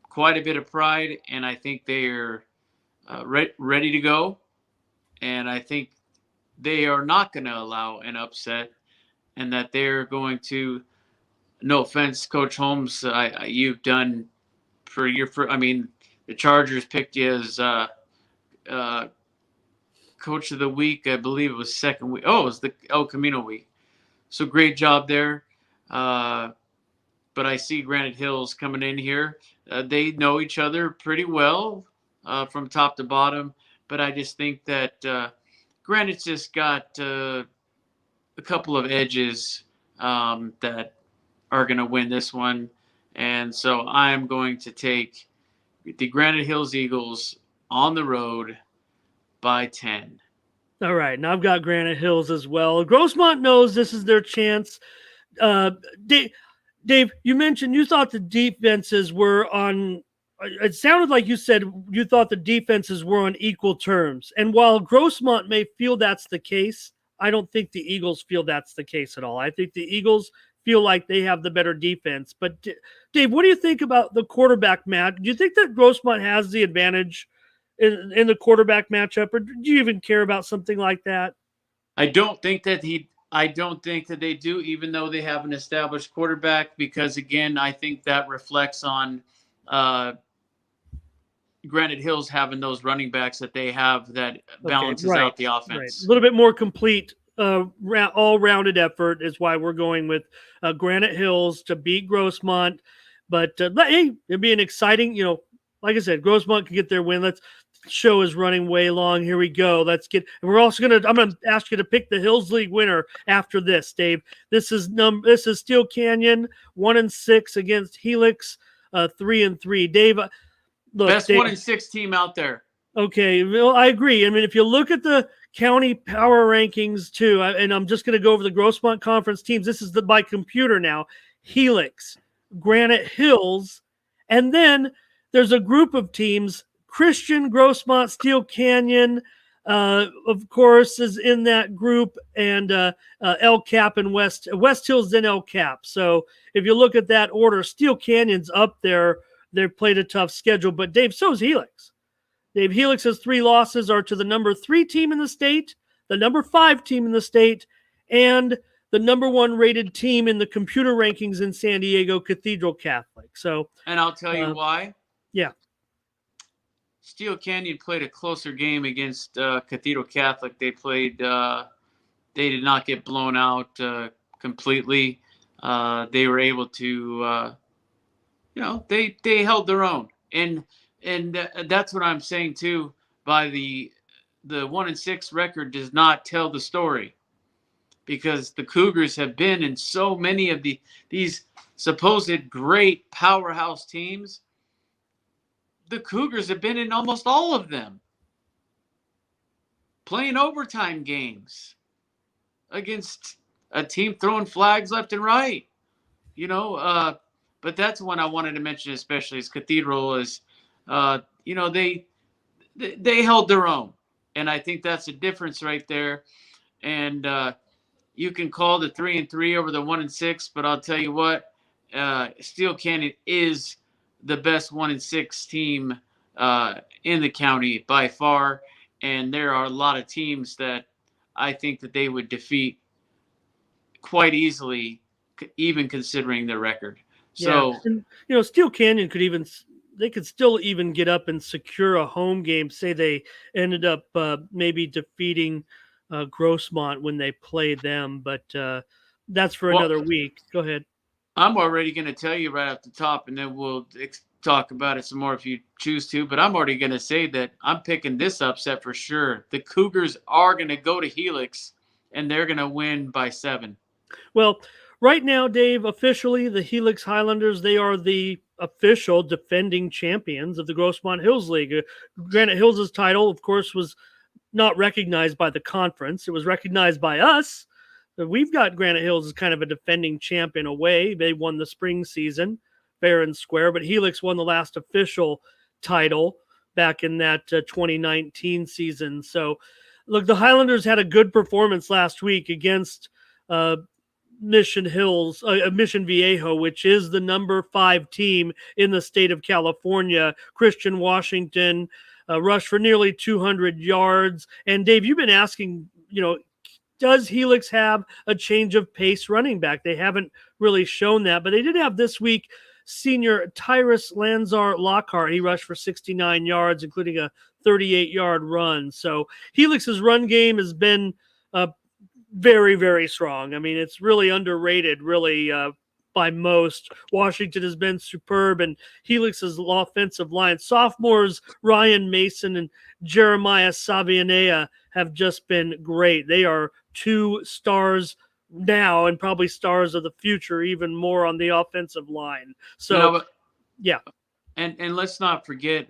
Speaker 2: quite a bit of pride, and I think they are ready to go. And I think they are not going to allow an upset, and that they're going to, no offense, Coach Holmes, you've done the Chargers picked you as Coach of the Week. I believe it was second week. Oh, it was the El Camino week. So great job there. But I see Granite Hills coming in here. They know each other pretty well from top to bottom, but I just think that Granite's just got a couple of edges that are going to win this one. And so I'm going to take the Granite Hills Eagles on the road by 10.
Speaker 1: All right. Now I've got Granite Hills as well. Grossmont knows this is their chance. Dave, you mentioned you thought the defenses were on – it sounded like you said you thought the defenses were on equal terms. And while Grossmont may feel that's the case, I don't think the Eagles feel that's the case at all. I think the Eagles feel like they have the better defense. But, Dave, what do you think about the quarterback match? Do you think that Grossmont has the advantage in the quarterback matchup, or do you even care about something like that?
Speaker 2: I don't think that they do, even though they have an established quarterback, because, again, I think that reflects on Granite Hills having those running backs that they have that balances out the offense.
Speaker 1: Right. A little bit more complete, all-rounded effort is why we're going with Granite Hills to beat Grossmont. But, hey, it'd be an exciting, like I said, Grossmont could get their win. show is running way long. Here we go. Let's get. And we're also I'm gonna ask you to pick the Hills League winner after this, Dave. This is Steel Canyon 1-6 against Helix 3-3. Dave, look,
Speaker 2: best
Speaker 1: Dave,
Speaker 2: 1-6 team out there.
Speaker 1: Okay, well, I agree. I mean, if you look at the county power rankings too, and I'm just going to go over the Grossmont Conference teams. This is by computer now. Helix, Granite Hills, and then there's a group of teams: Christian, Grossmont, Steel Canyon, of course, is in that group, and El Cap and West Hills, then El Cap. So if you look at that order, Steel Canyon's up there. They've played a tough schedule, but Dave, so is Helix. Dave, Helix's 3 losses are to the number 3 team in the state, the number 5 team in the state, and the number 1 rated team in the computer rankings in San Diego, Cathedral Catholic. So,
Speaker 2: and I'll tell you why.
Speaker 1: Yeah.
Speaker 2: Steel Canyon played a closer game against Cathedral Catholic. They played. They did not get blown out completely. They were able to. They held their own, and that's what I'm saying too. By the 1-6 record does not tell the story, because the Cougars have been in so many of these supposed great powerhouse teams. The Cougars have been in almost all of them, playing overtime games against a team throwing flags left and right. But that's one I wanted to mention, especially as Cathedral is, they held their own, and I think that's a difference right there. And you can call the 3-3 over the 1-6, but I'll tell you what, Steel Canyon is the best 1-6 team in the county by far, and there are a lot of teams that I think that they would defeat quite easily, even considering their record. So,
Speaker 1: yeah. And, Steel Canyon could still even get up and secure a home game. Say they ended up maybe defeating Grossmont when they play them, but that's for another week. Go ahead.
Speaker 2: I'm already going to tell you right off the top, and then we'll talk about it some more if you choose to, but I'm already going to say that I'm picking this upset for sure. The Cougars are going to go to Helix, and they're going to win by 7.
Speaker 1: Well, right now, Dave, officially, the Helix Highlanders, they are the official defending champions of the Grossmont Hills League. Granite Hills' title, of course, was not recognized by the conference. It was recognized by us. We've got Granite Hills as kind of a defending champion away. They won the spring season, fair and square, but Helix won the last official title back in that 2019 season. So, look, the Highlanders had a good performance last week against Mission Viejo, which is the number 5 team in the state of California. Christian Washington rushed for nearly 200 yards. And Dave, you've been asking, does Helix have a change of pace running back? They haven't really shown that, but they did have this week senior Tyrus Lanzar Lockhart. He rushed for 69 yards, including a 38-yard run. So Helix's run game has been very, very strong. I mean, it's really underrated, really, by most. Washington has been superb, and Helix's offensive line, sophomores Ryan Mason and Jeremiah Savianea have just been great. They are 2 stars now and probably stars of the future, even more on the offensive line. So, yeah.
Speaker 2: And let's not forget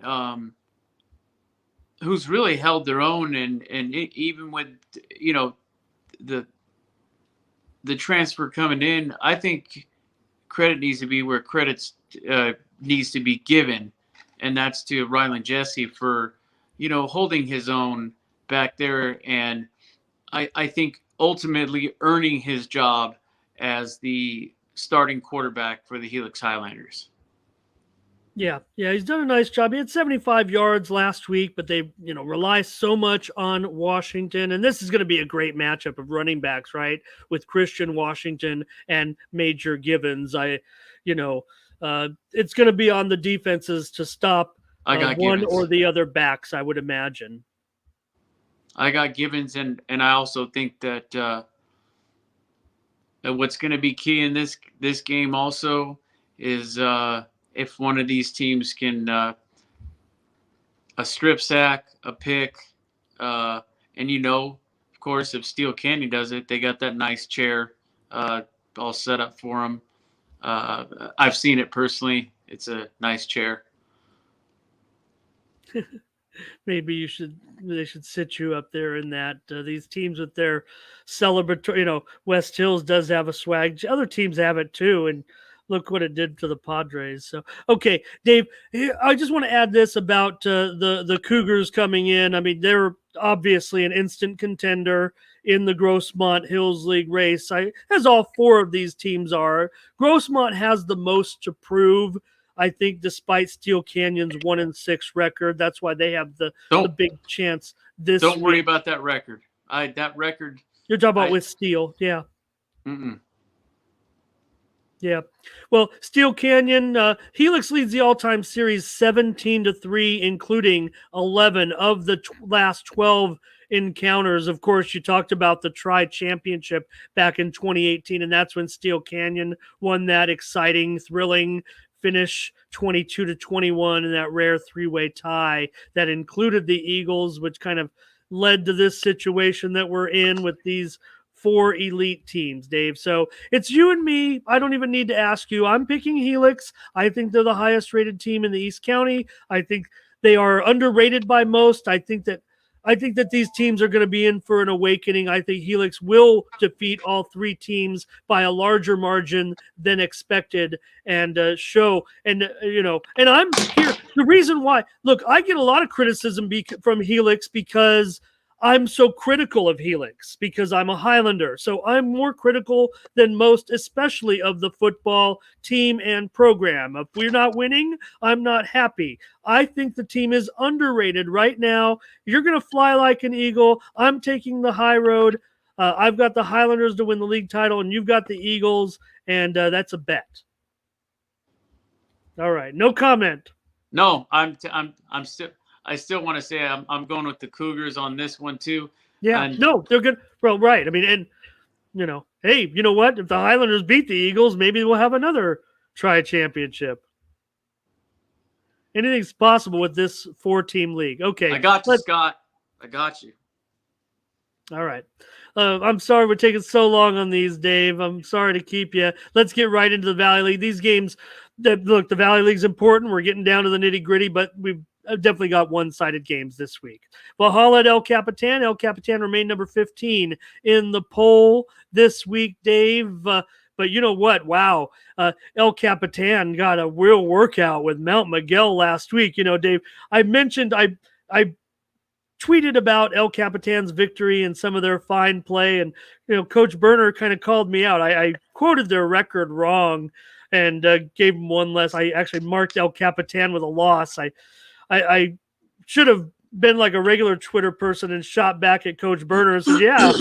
Speaker 2: who's really held their own, and even with, the transfer coming in, I think credit needs to be where credit needs to be given, and that's to Ryland Jesse for, holding his own back there, and I think ultimately earning his job as the starting quarterback for the Helix Highlanders.
Speaker 1: Yeah, he's done a nice job. He had 75 yards last week, but they, rely so much on Washington. And this is going to be a great matchup of running backs, right? With Christian Washington and Major Givens. It's going to be on the defenses to stop one
Speaker 2: Givens.
Speaker 1: Or the other backs, I would imagine.
Speaker 2: I got Givens, and I also think that what's going to be key in this game also is if one of these teams can a strip sack, a pick, and of course, if Steel Canyon does it, they got that nice chair all set up for them. I've seen it personally. It's a nice chair.
Speaker 1: Maybe they should sit you up there in that. These teams with their celebratory, West Hills does have a swag. Other teams have it too, and look what it did to the Padres. So, okay, Dave, I just want to add this about the Cougars coming in. I mean, they're obviously an instant contender in the Grossmont Hills League race, as all four of these teams are. Grossmont has the most to prove, I think, despite Steel Canyon's 1-6 record. That's why they have the big chance this
Speaker 2: Don't worry
Speaker 1: week.
Speaker 2: about that record. That record.
Speaker 1: You're talking about with Steel, yeah.
Speaker 2: Mm-mm.
Speaker 1: Yeah. Well, Steel Canyon, Helix leads the all-time series 17-3, including 11 of the last 12 encounters. Of course, you talked about the tri-championship back in 2018, and that's when Steel Canyon won that exciting, thrilling finish 22-21 in that rare three-way tie that included the Eagles, which kind of led to this situation that we're in with these four elite teams, Dave. So it's you and me. I don't even need to ask you. I'm picking Helix. I think they're the highest rated team in the East County. I think they are underrated by most. I think that these teams are going to be in for an awakening. I think Helix will defeat all three teams by a larger margin than expected and show. And I'm here. The reason why, look, I get a lot of criticism from Helix because I'm so critical of Helix, because I'm a Highlander. So I'm more critical than most, especially of the football team and program. If we're not winning, I'm not happy. I think the team is underrated right now. You're going to fly like an eagle. I'm taking the high road. I've got the Highlanders to win the league title, and you've got the Eagles, and that's a bet. All right, no comment.
Speaker 2: No, I'm still. I still want to say I'm going with the Cougars on this one too.
Speaker 1: Yeah, no, they're good. Well, right. I mean, and hey, you know what? If the Highlanders beat the Eagles, maybe we'll have another tri-championship. Anything's possible with this 4-team league. Okay.
Speaker 2: I got you, Scott. I got you.
Speaker 1: All right. I'm sorry we're taking so long on these, Dave. I'm sorry to keep you. Let's get right into the Valley League. These games, look, the Valley League's important. We're getting down to the nitty-gritty, but we've definitely got one-sided games this week. Valhalla at El Capitan. El Capitan remained number 15 in the poll this week, Dave. But you know what? Wow. El Capitan got a real workout with Mount Miguel last week. Dave, I mentioned I tweeted about El Capitan's victory and some of their fine play. And, Coach Berner kind of called me out. I quoted their record wrong and gave them one less. I actually marked El Capitan with a loss. I should have been like a regular Twitter person and shot back at Coach Berner and said, yeah,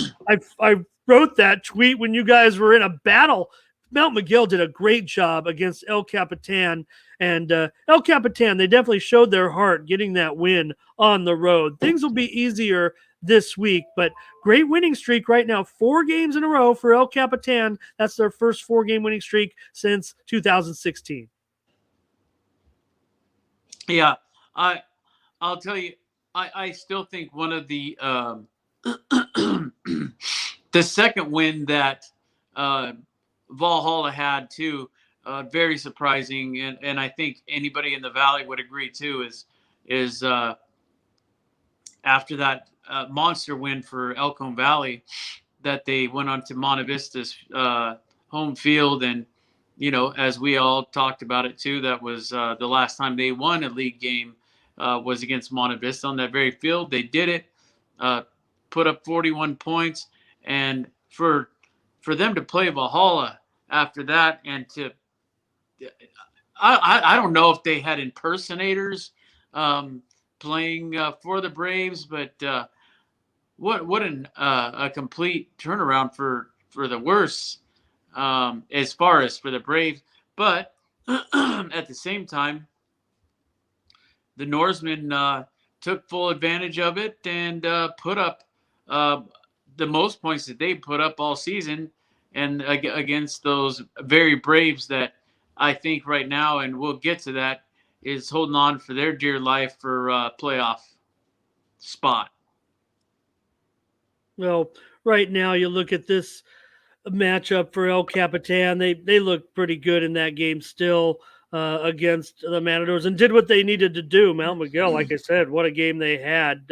Speaker 1: I wrote that tweet when you guys were in a battle. Mount Miguel did a great job against El Capitan. And El Capitan, they definitely showed their heart getting that win on the road. Things will be easier this week, but great winning streak right now. 4 games in a row for El Capitan. That's their first 4-game winning streak since 2016.
Speaker 2: Yeah. I'll tell you, I still think one of the the second win that Valhalla had too, very surprising, and I think anybody in the Valley would agree too, is after that monster win for Elkhorn Valley, that they went on to Monte Vista's home field, and as we all talked about it too, that was the last time they won a league game. Was against Monte Vista on that very field. They did it, put up 41 points, and for them to play Valhalla after that, and I don't know if they had impersonators playing for the Braves, but what a complete turnaround for the worse as far as for the Braves. But at the same time, the Norsemen took full advantage of it and put up the most points that they put up all season, and against those very Braves that I think right now, and we'll get to that, is holding on for their dear life for playoff spot.
Speaker 1: Well, right now you look at this matchup for El Capitan. They look pretty good in that game still against the Matadors and did what they needed to do. Mount Miguel, like I said, what a game they had.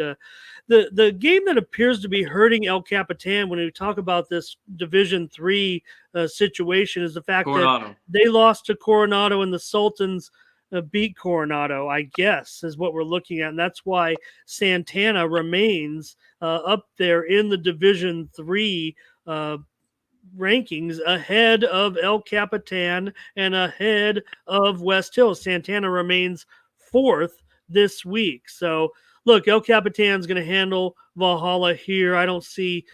Speaker 1: The game that appears to be hurting El Capitan when we talk about this Division III situation is the fact
Speaker 2: Coronado.
Speaker 1: that they lost to Coronado and the Sultans beat Coronado, I guess, is what we're looking at. And that's why Santana remains up there in the Division III rankings ahead of El Capitan and ahead of West Hills. Santana remains 4th this week. So, look, El Capitan's going to handle Valhalla here. I don't see,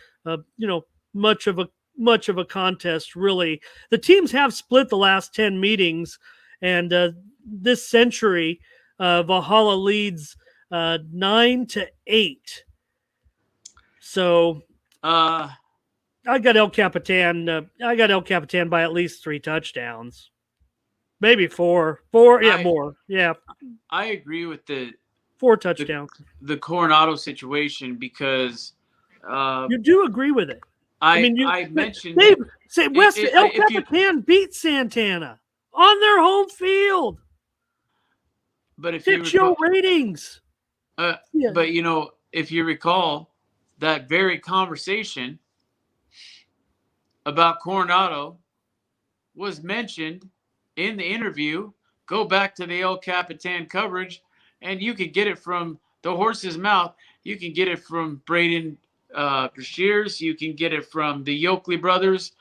Speaker 1: much of a contest really. The teams have split the last 10 meetings, and this century, Valhalla leads 9-8. So, I got El Capitan. I got El Capitan by at least 3 touchdowns, maybe 4. 4, yeah, more. Yeah,
Speaker 2: I agree with the
Speaker 1: 4 touchdowns.
Speaker 2: The Coronado situation because
Speaker 1: you do agree with it.
Speaker 2: I mentioned
Speaker 1: Dave, say West El Capitan beat Santana on their home field.
Speaker 2: But if
Speaker 1: you show ratings,
Speaker 2: but if you recall that very conversation about Coronado was mentioned in the interview. Go back to the El Capitan coverage, and you could get it from the horse's mouth. You can get it from Braden Brashears. You can get it from the Yoakley brothers.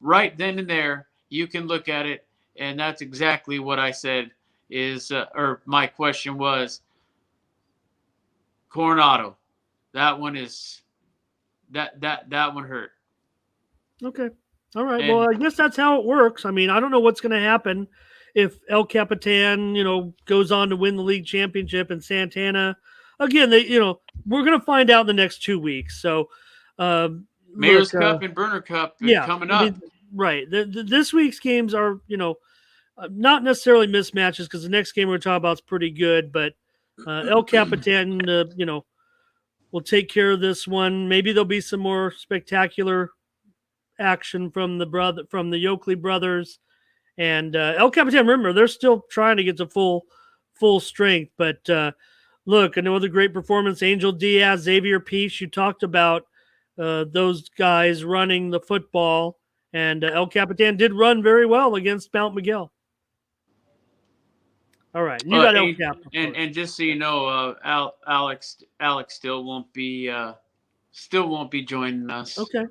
Speaker 2: Right then and there, you can look at it, and that's exactly what I said. Or my question was Coronado. That one is that one hurt.
Speaker 1: Okay. All right. Well, I guess that's how it works. I mean, I don't know what's going to happen if El Capitan, goes on to win the league championship and Santana. Again, we're going to find out in the next 2 weeks. So,
Speaker 2: Mayor's Cup and Burner Cup coming up.
Speaker 1: Right. This week's games are, not necessarily mismatches because the next game we're talking about is pretty good, but El Capitan, will take care of this one. Maybe there'll be some more spectacular action from the Yoakley brothers, and El Capitan. Remember, they're still trying to get to full strength. But look, another great performance. Angel Diaz, Xavier Peace. You talked about those guys running the football, and El Capitan did run very well against Mount Miguel. All right, you got El Capitan.
Speaker 2: And just so you know, Alex still won't be joining us.
Speaker 1: Okay.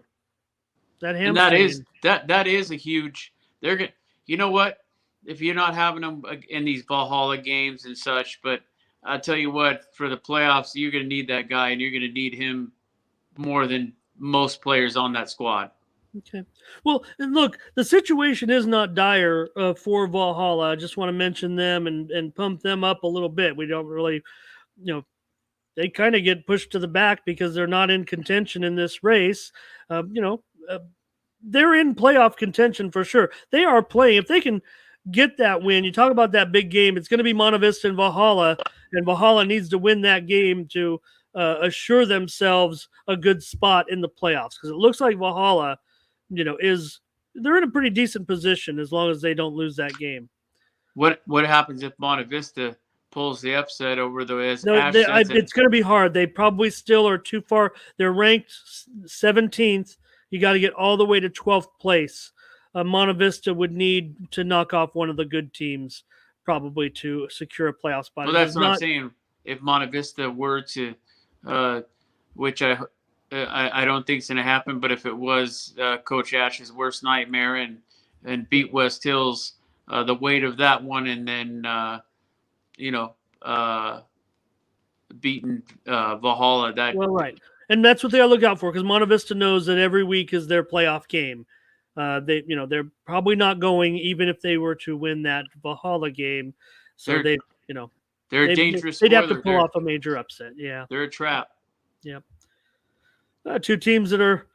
Speaker 2: That is a huge. They're good. You know what? If you're not having them in these Valhalla games and such, but I'll tell you what, for the playoffs, you're going to need that guy, and you're going to need him more than most players on that squad.
Speaker 1: Okay. Well, look, the situation is not dire for Valhalla. I just want to mention them and pump them up a little bit. We don't really, they kind of get pushed to the back because they're not in contention in this race. They're in playoff contention for sure. They are playing. If they can get that win, you talk about that big game, it's going to be Monte Vista and Valhalla needs to win that game to assure themselves a good spot in the playoffs because it looks like Valhalla, they're in a pretty decent position as long as they don't lose that game.
Speaker 2: What happens if Monte Vista pulls the upset over the It's
Speaker 1: going to be hard. They probably still are too far. They're ranked 17th. You got to get all the way to 12th place. Monte Vista would need to knock off one of the good teams probably to secure a playoff spot.
Speaker 2: Well, that's what I'm saying. If Monte Vista were to, which I don't think is going to happen, but if it was Coach Ash's worst nightmare and beat West Hills, the weight of that one, and then beating Valhalla.
Speaker 1: Right. And that's what they look out for because Monte Vista knows that every week is their playoff game. They're probably not going even if they were to win that Valhalla game. So they're a dangerous. They'd have to pull off a major upset. Yeah,
Speaker 2: they're a trap.
Speaker 1: Yep. Two teams that are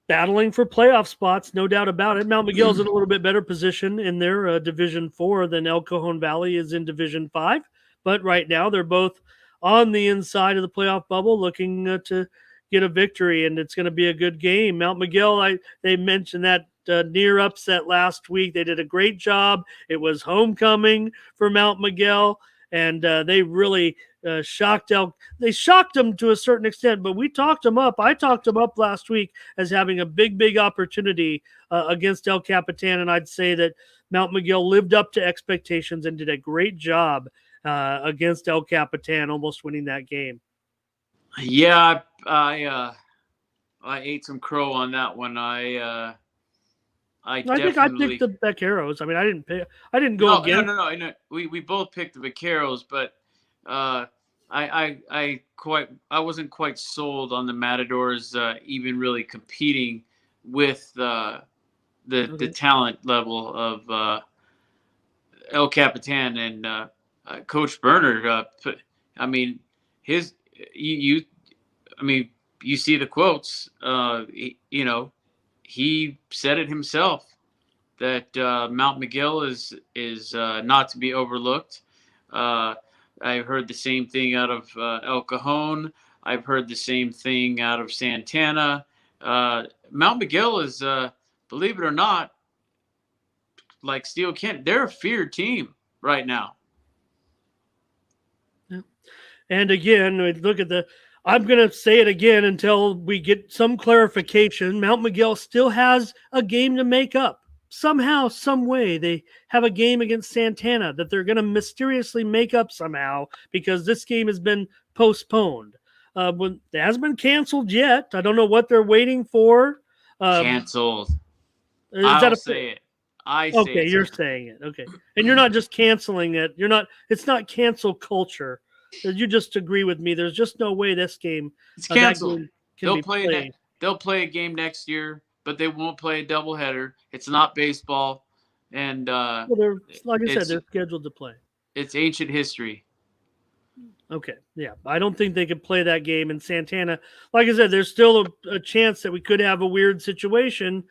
Speaker 1: battling for playoff spots, no doubt about it. Mount Miguel's in a little bit better position in their Division 4 than El Cajon Valley is in Division 5. But right now, they're both on the inside of the playoff bubble looking to get a victory, and it's going to be a good game. Mount Miguel, they mentioned that near upset last week. They did a great job. It was homecoming for Mount Miguel, and they really shocked them to a certain extent, but we talked them up. I talked them up last week as having a big opportunity against El Capitan, and I'd say that Mount Miguel lived up to expectations and did a great job against El Capitan, almost winning that game.
Speaker 2: Yeah, I ate some crow on that one. I
Speaker 1: think I picked the Vaqueros. I mean, I didn't go against.
Speaker 2: No. We both picked the Vaqueros, but I wasn't quite sold on the Matadors even really competing with the talent level of El Capitan and Coach Berner. I mean, you see the quotes. He said it himself that Mount Miguel is not to be overlooked. I've heard the same thing out of El Cajon. I've heard the same thing out of Santana. Mount Miguel is, believe it or not, like Steele Kent, they're a feared team right now.
Speaker 1: Yeah. And again, look at I'm going to say it again until we get some clarification. Mount Miguel still has a game to make up. Somehow, some way, they have a game against Santana that they're going to mysteriously make up somehow because this game has been postponed. It hasn't been canceled yet. I don't know what they're waiting for.
Speaker 2: Canceled.
Speaker 1: I'll
Speaker 2: say it.
Speaker 1: Okay, you're saying it. Okay. And you're not just canceling it. It's not cancel culture. You just agree with me. There's just no way this game.
Speaker 2: It's canceled. They'll play a game next year, but they won't play a doubleheader. It's not baseball, and
Speaker 1: they're scheduled to play.
Speaker 2: It's ancient history.
Speaker 1: Okay, yeah, I don't think they could play that game in Santana. Like I said, there's still a chance that we could have a weird situation,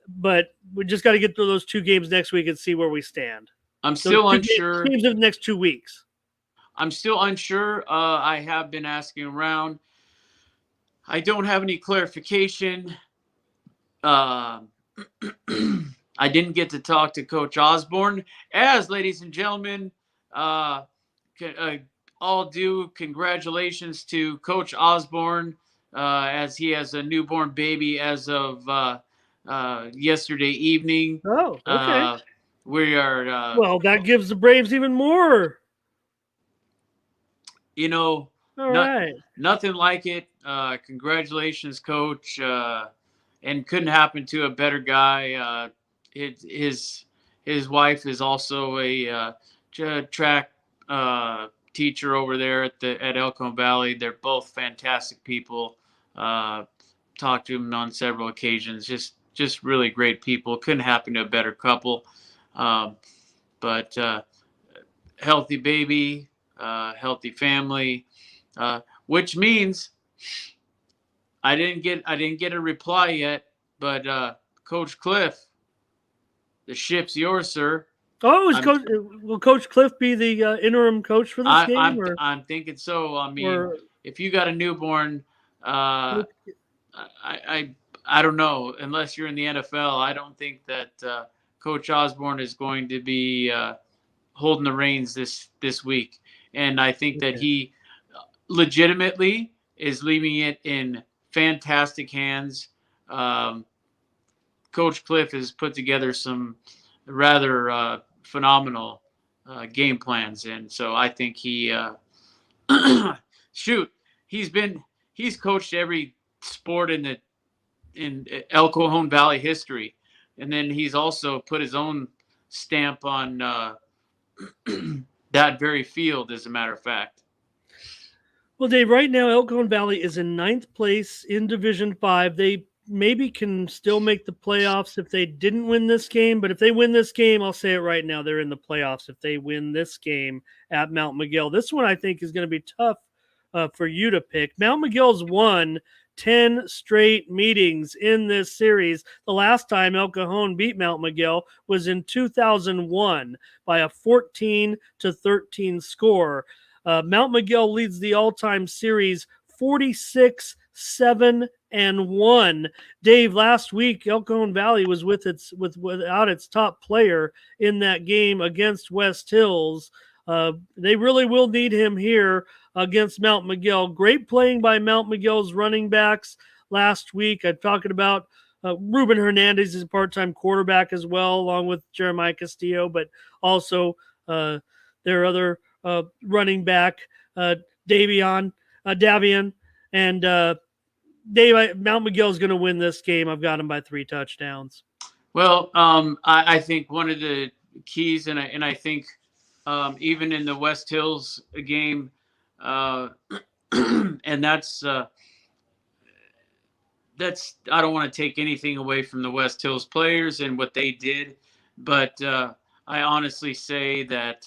Speaker 1: but we just got to get through those two games next week and see where we stand.
Speaker 2: I'm still unsure.
Speaker 1: Games of the next 2 weeks.
Speaker 2: I'm still unsure. I have been asking around. I don't have any clarification. I didn't get to talk to Coach Osborne. As, ladies and gentlemen, all due congratulations to Coach Osborne as he has a newborn baby as of yesterday evening.
Speaker 1: Oh, okay.
Speaker 2: We are.
Speaker 1: Well, that gives the Braves even more.
Speaker 2: Nothing like it. Congratulations, Coach. And couldn't happen to a better guy. His wife is also a track teacher over there at El Cajon Valley. They're both fantastic people. Talked to them on several occasions. Just really great people. Couldn't happen to a better couple. But healthy baby. Healthy family, which means I didn't get a reply yet. But Coach Cliff, the ship's yours, sir.
Speaker 1: Oh, will Coach Cliff be the interim coach for this game?
Speaker 2: I'm thinking so. I mean, if you got a newborn, I don't know. Unless you're in the NFL, I don't think that Coach Osborne is going to be holding the reins this week. And I think that he legitimately is leaving it in fantastic hands. Coach Cliff has put together some rather phenomenal game plans. And so I think he's coached every sport in El Cajon Valley history. And then he's also put his own stamp on that very field, as a matter of fact.
Speaker 1: Well, Dave, right now El Cajon Valley is in 9th place in Division 5. They maybe can still make the playoffs if they didn't win this game. But if they win this game, I'll say it right now, they're in the playoffs if they win this game at Mount Miguel. This one I think is going to be tough for you to pick. Mount McGill's won 10 straight meetings in this series. The last time El Cajon beat Mount McGill was in 2001 by a 14-13 score. Mount McGill leads the all-time series 46-7-1. Dave, last week El Cajon Valley was without its top player in that game against West Hills. They really will need him here against Mount McGill. Great playing by Mount McGill's running backs last week. I'm talking about Ruben Hernandez is a part-time quarterback as well, along with Jeremiah Castillo, but also their other running back, Davian. And Dave, Mount McGill is going to win this game. I've got him by 3 touchdowns.
Speaker 2: Well, I think one of the keys, and I think even in the West Hills game, and that's I don't want to take anything away from the West Hills players and what they did, but I honestly say that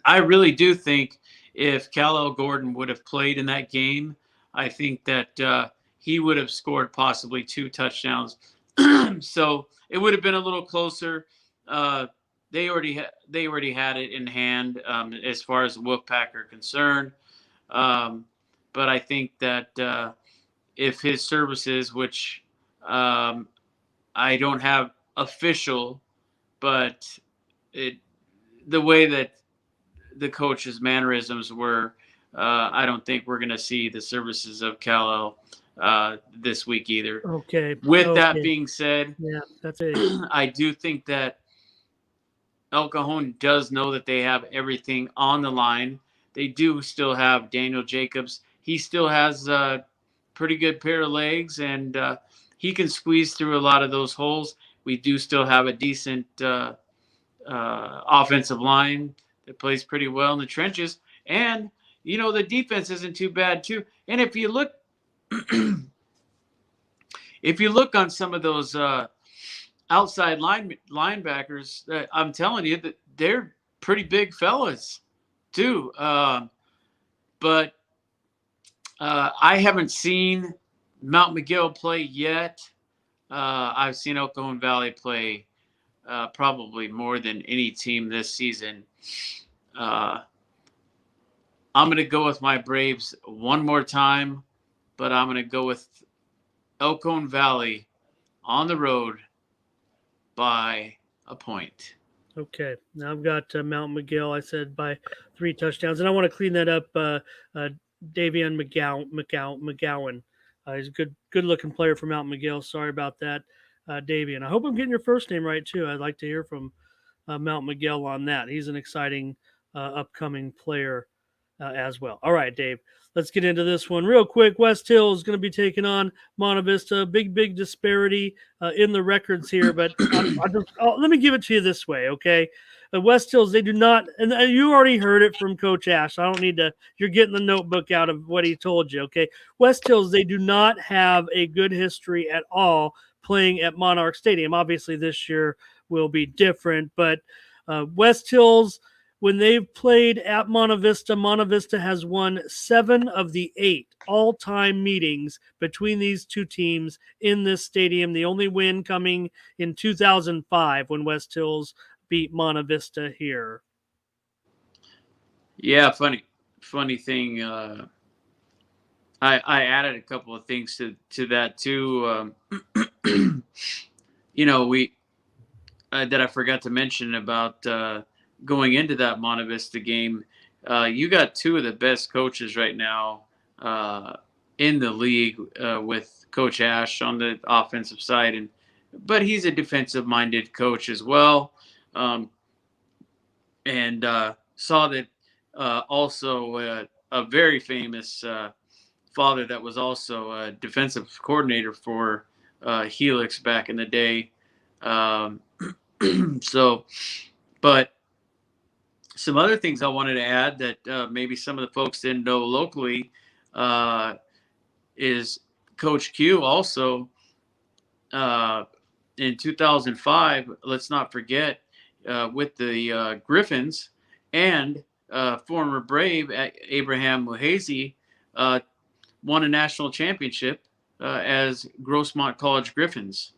Speaker 2: I really do think if Kal-El Gordon would have played in that game, I think that he would have scored possibly 2 touchdowns. So it would have been a little closer. They already had it in hand as far as the Wolfpack are concerned. But I think that if his services, which I don't have official, but the way that the coach's mannerisms were, I don't think we're going to see the services of Kal-El this week either.
Speaker 1: Okay.
Speaker 2: With that being said,
Speaker 1: yeah, that's it.
Speaker 2: I do think that El Cajon does know that they have everything on the line. They do still have Daniel Jacobs. He still has a pretty good pair of legs, and he can squeeze through a lot of those holes. We do still have a decent offensive line that plays pretty well in the trenches. And, the defense isn't too bad, too. And if you look on some of those outside linebackers, I'm telling you that they're pretty big fellas too. But I haven't seen Mount McGill play yet. I've seen El Cajon Valley play probably more than any team this season. I'm going to go with my Braves one more time, but I'm going to go with El Cajon Valley on the road by a point.
Speaker 1: Okay, now I've got Mount McGill. I said by 3 touchdowns, and I want to clean that up. Davian McGowan. He's a good-looking player for Mount McGill. Sorry about that, Davian. I hope I'm getting your first name right too. I'd like to hear from Mount McGill on that. He's an exciting upcoming player as well. All right, Dave. Let's get into this one real quick. West Hill is going to be taking on Monte Vista. Big disparity in the records here, but let me give it to you this way, okay? West Hills, they do not, and you already heard it from Coach Ash. I don't need to, you're getting the notebook out of what he told you, okay? West Hills, they do not have a good history at all playing at Monarch Stadium. Obviously, this year will be different, but West Hills, when they've played at Monte Vista has won 7 of the 8 all-time meetings between these two teams in this stadium. The only win coming in 2005 when West Hills beat Monte Vista here.
Speaker 2: Yeah, funny thing. I added a couple of things to that too. We that I forgot to mention about. Going into that Monte Vista game, you got 2 of the best coaches right now in the league with Coach Ash on the offensive side, but he's a defensive-minded coach as well, and saw that also a very famous father that was also a defensive coordinator for Helix back in the day. But some other things I wanted to add that maybe some of the folks didn't know locally is Coach Q also in 2005, let's not forget, with the Griffins and former Brave, Abraham Muhazy, won a national championship as Grossmont College Griffins.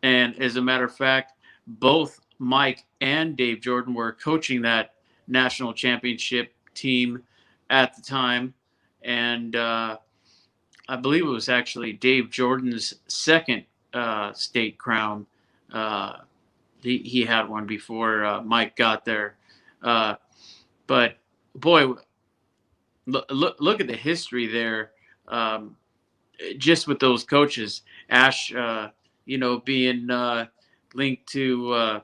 Speaker 2: And as a matter of fact, both Mike and Dave Jordan were coaching that national championship team at the time. And I believe it was actually Dave Jordan's second state crown. He had one before Mike got there. But boy, look at the history there. Just with those coaches, Ash, being linked to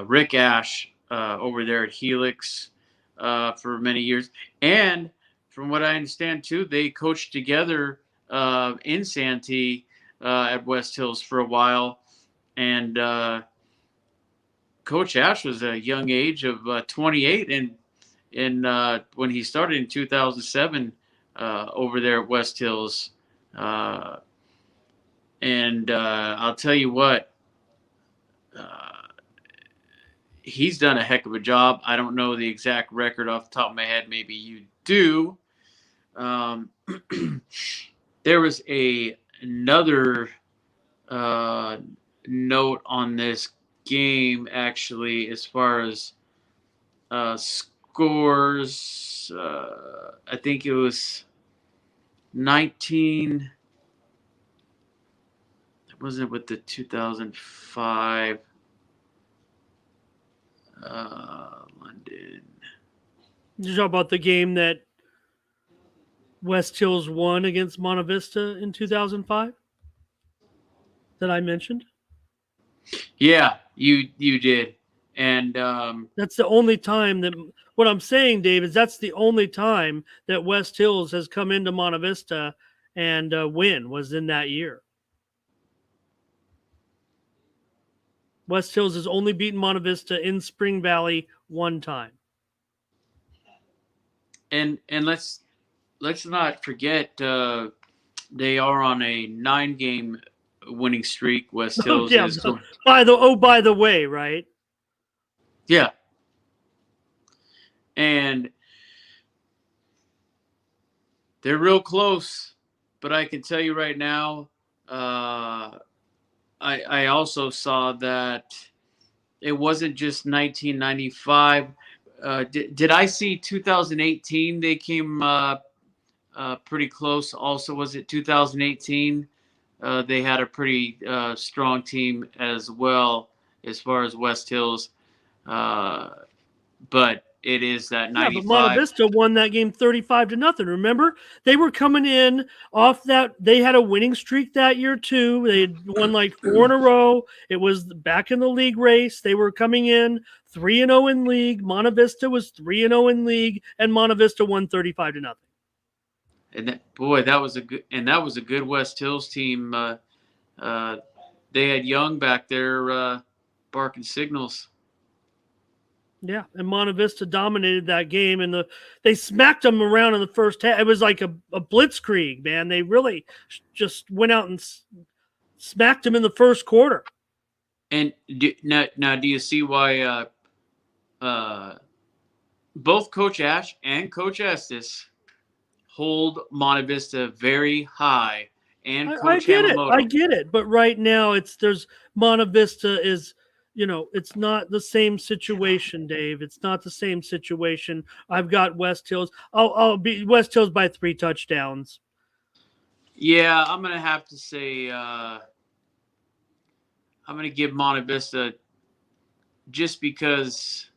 Speaker 2: Rick Ash over there at Helix for many years. And from what I understand, too, they coached together in Santee at West Hills for a while. And Coach Ash was a young age of 28, and when he started in 2007 over there at West Hills. And I'll tell you what, he's done a heck of a job. I don't know the exact record off the top of my head. Maybe you do. There was another note on this game, actually, as far as scores. I think it was 19. Wasn't it with the 2005 London?
Speaker 1: You talk about the game that West Hills won against Monte Vista in 2005 that I mentioned?
Speaker 2: Yeah, you did. And
Speaker 1: that's the only time that what I'm saying, Dave, is that's the only time that West Hills has come into Monte Vista and win was in that year. West Hills has only beaten Monte Vista in Spring Valley one time.
Speaker 2: And let's not forget they are on a 9-game winning streak. West Hills is.
Speaker 1: By the way, right?
Speaker 2: Yeah. And they're real close, but I can tell you right now, I also saw that it wasn't just 1995. Did I see 2018? They came pretty close. Also, was it 2018? They had a pretty strong team as well as far as West Hills. But it is that 95.
Speaker 1: Yeah, but Monte Vista won that game 35-0. Remember, they were coming in off that. They had a winning streak that year too. They had won like 4 in a row. It was back in the league race. They were coming in 3-0 in league. Monte Vista was 3-0 in league, and Monte Vista won 35-0.
Speaker 2: And that was a good West Hills team. They had Young back there barking signals.
Speaker 1: Yeah, and Monte Vista dominated that game, and they smacked them around in the first half. It was like a blitzkrieg, man. They really just went out and smacked them in the first quarter.
Speaker 2: And now, do you see why both Coach Ash and Coach Estes hold Monte Vista very high? And Coach Hamamoto.
Speaker 1: I get it, but right now there's Monte Vista is. It's not the same situation, Dave. It's not the same situation. I've got West Hills. I'll be West Hills by 3 touchdowns.
Speaker 2: Yeah, I'm gonna have to say I'm gonna give Monte Vista just because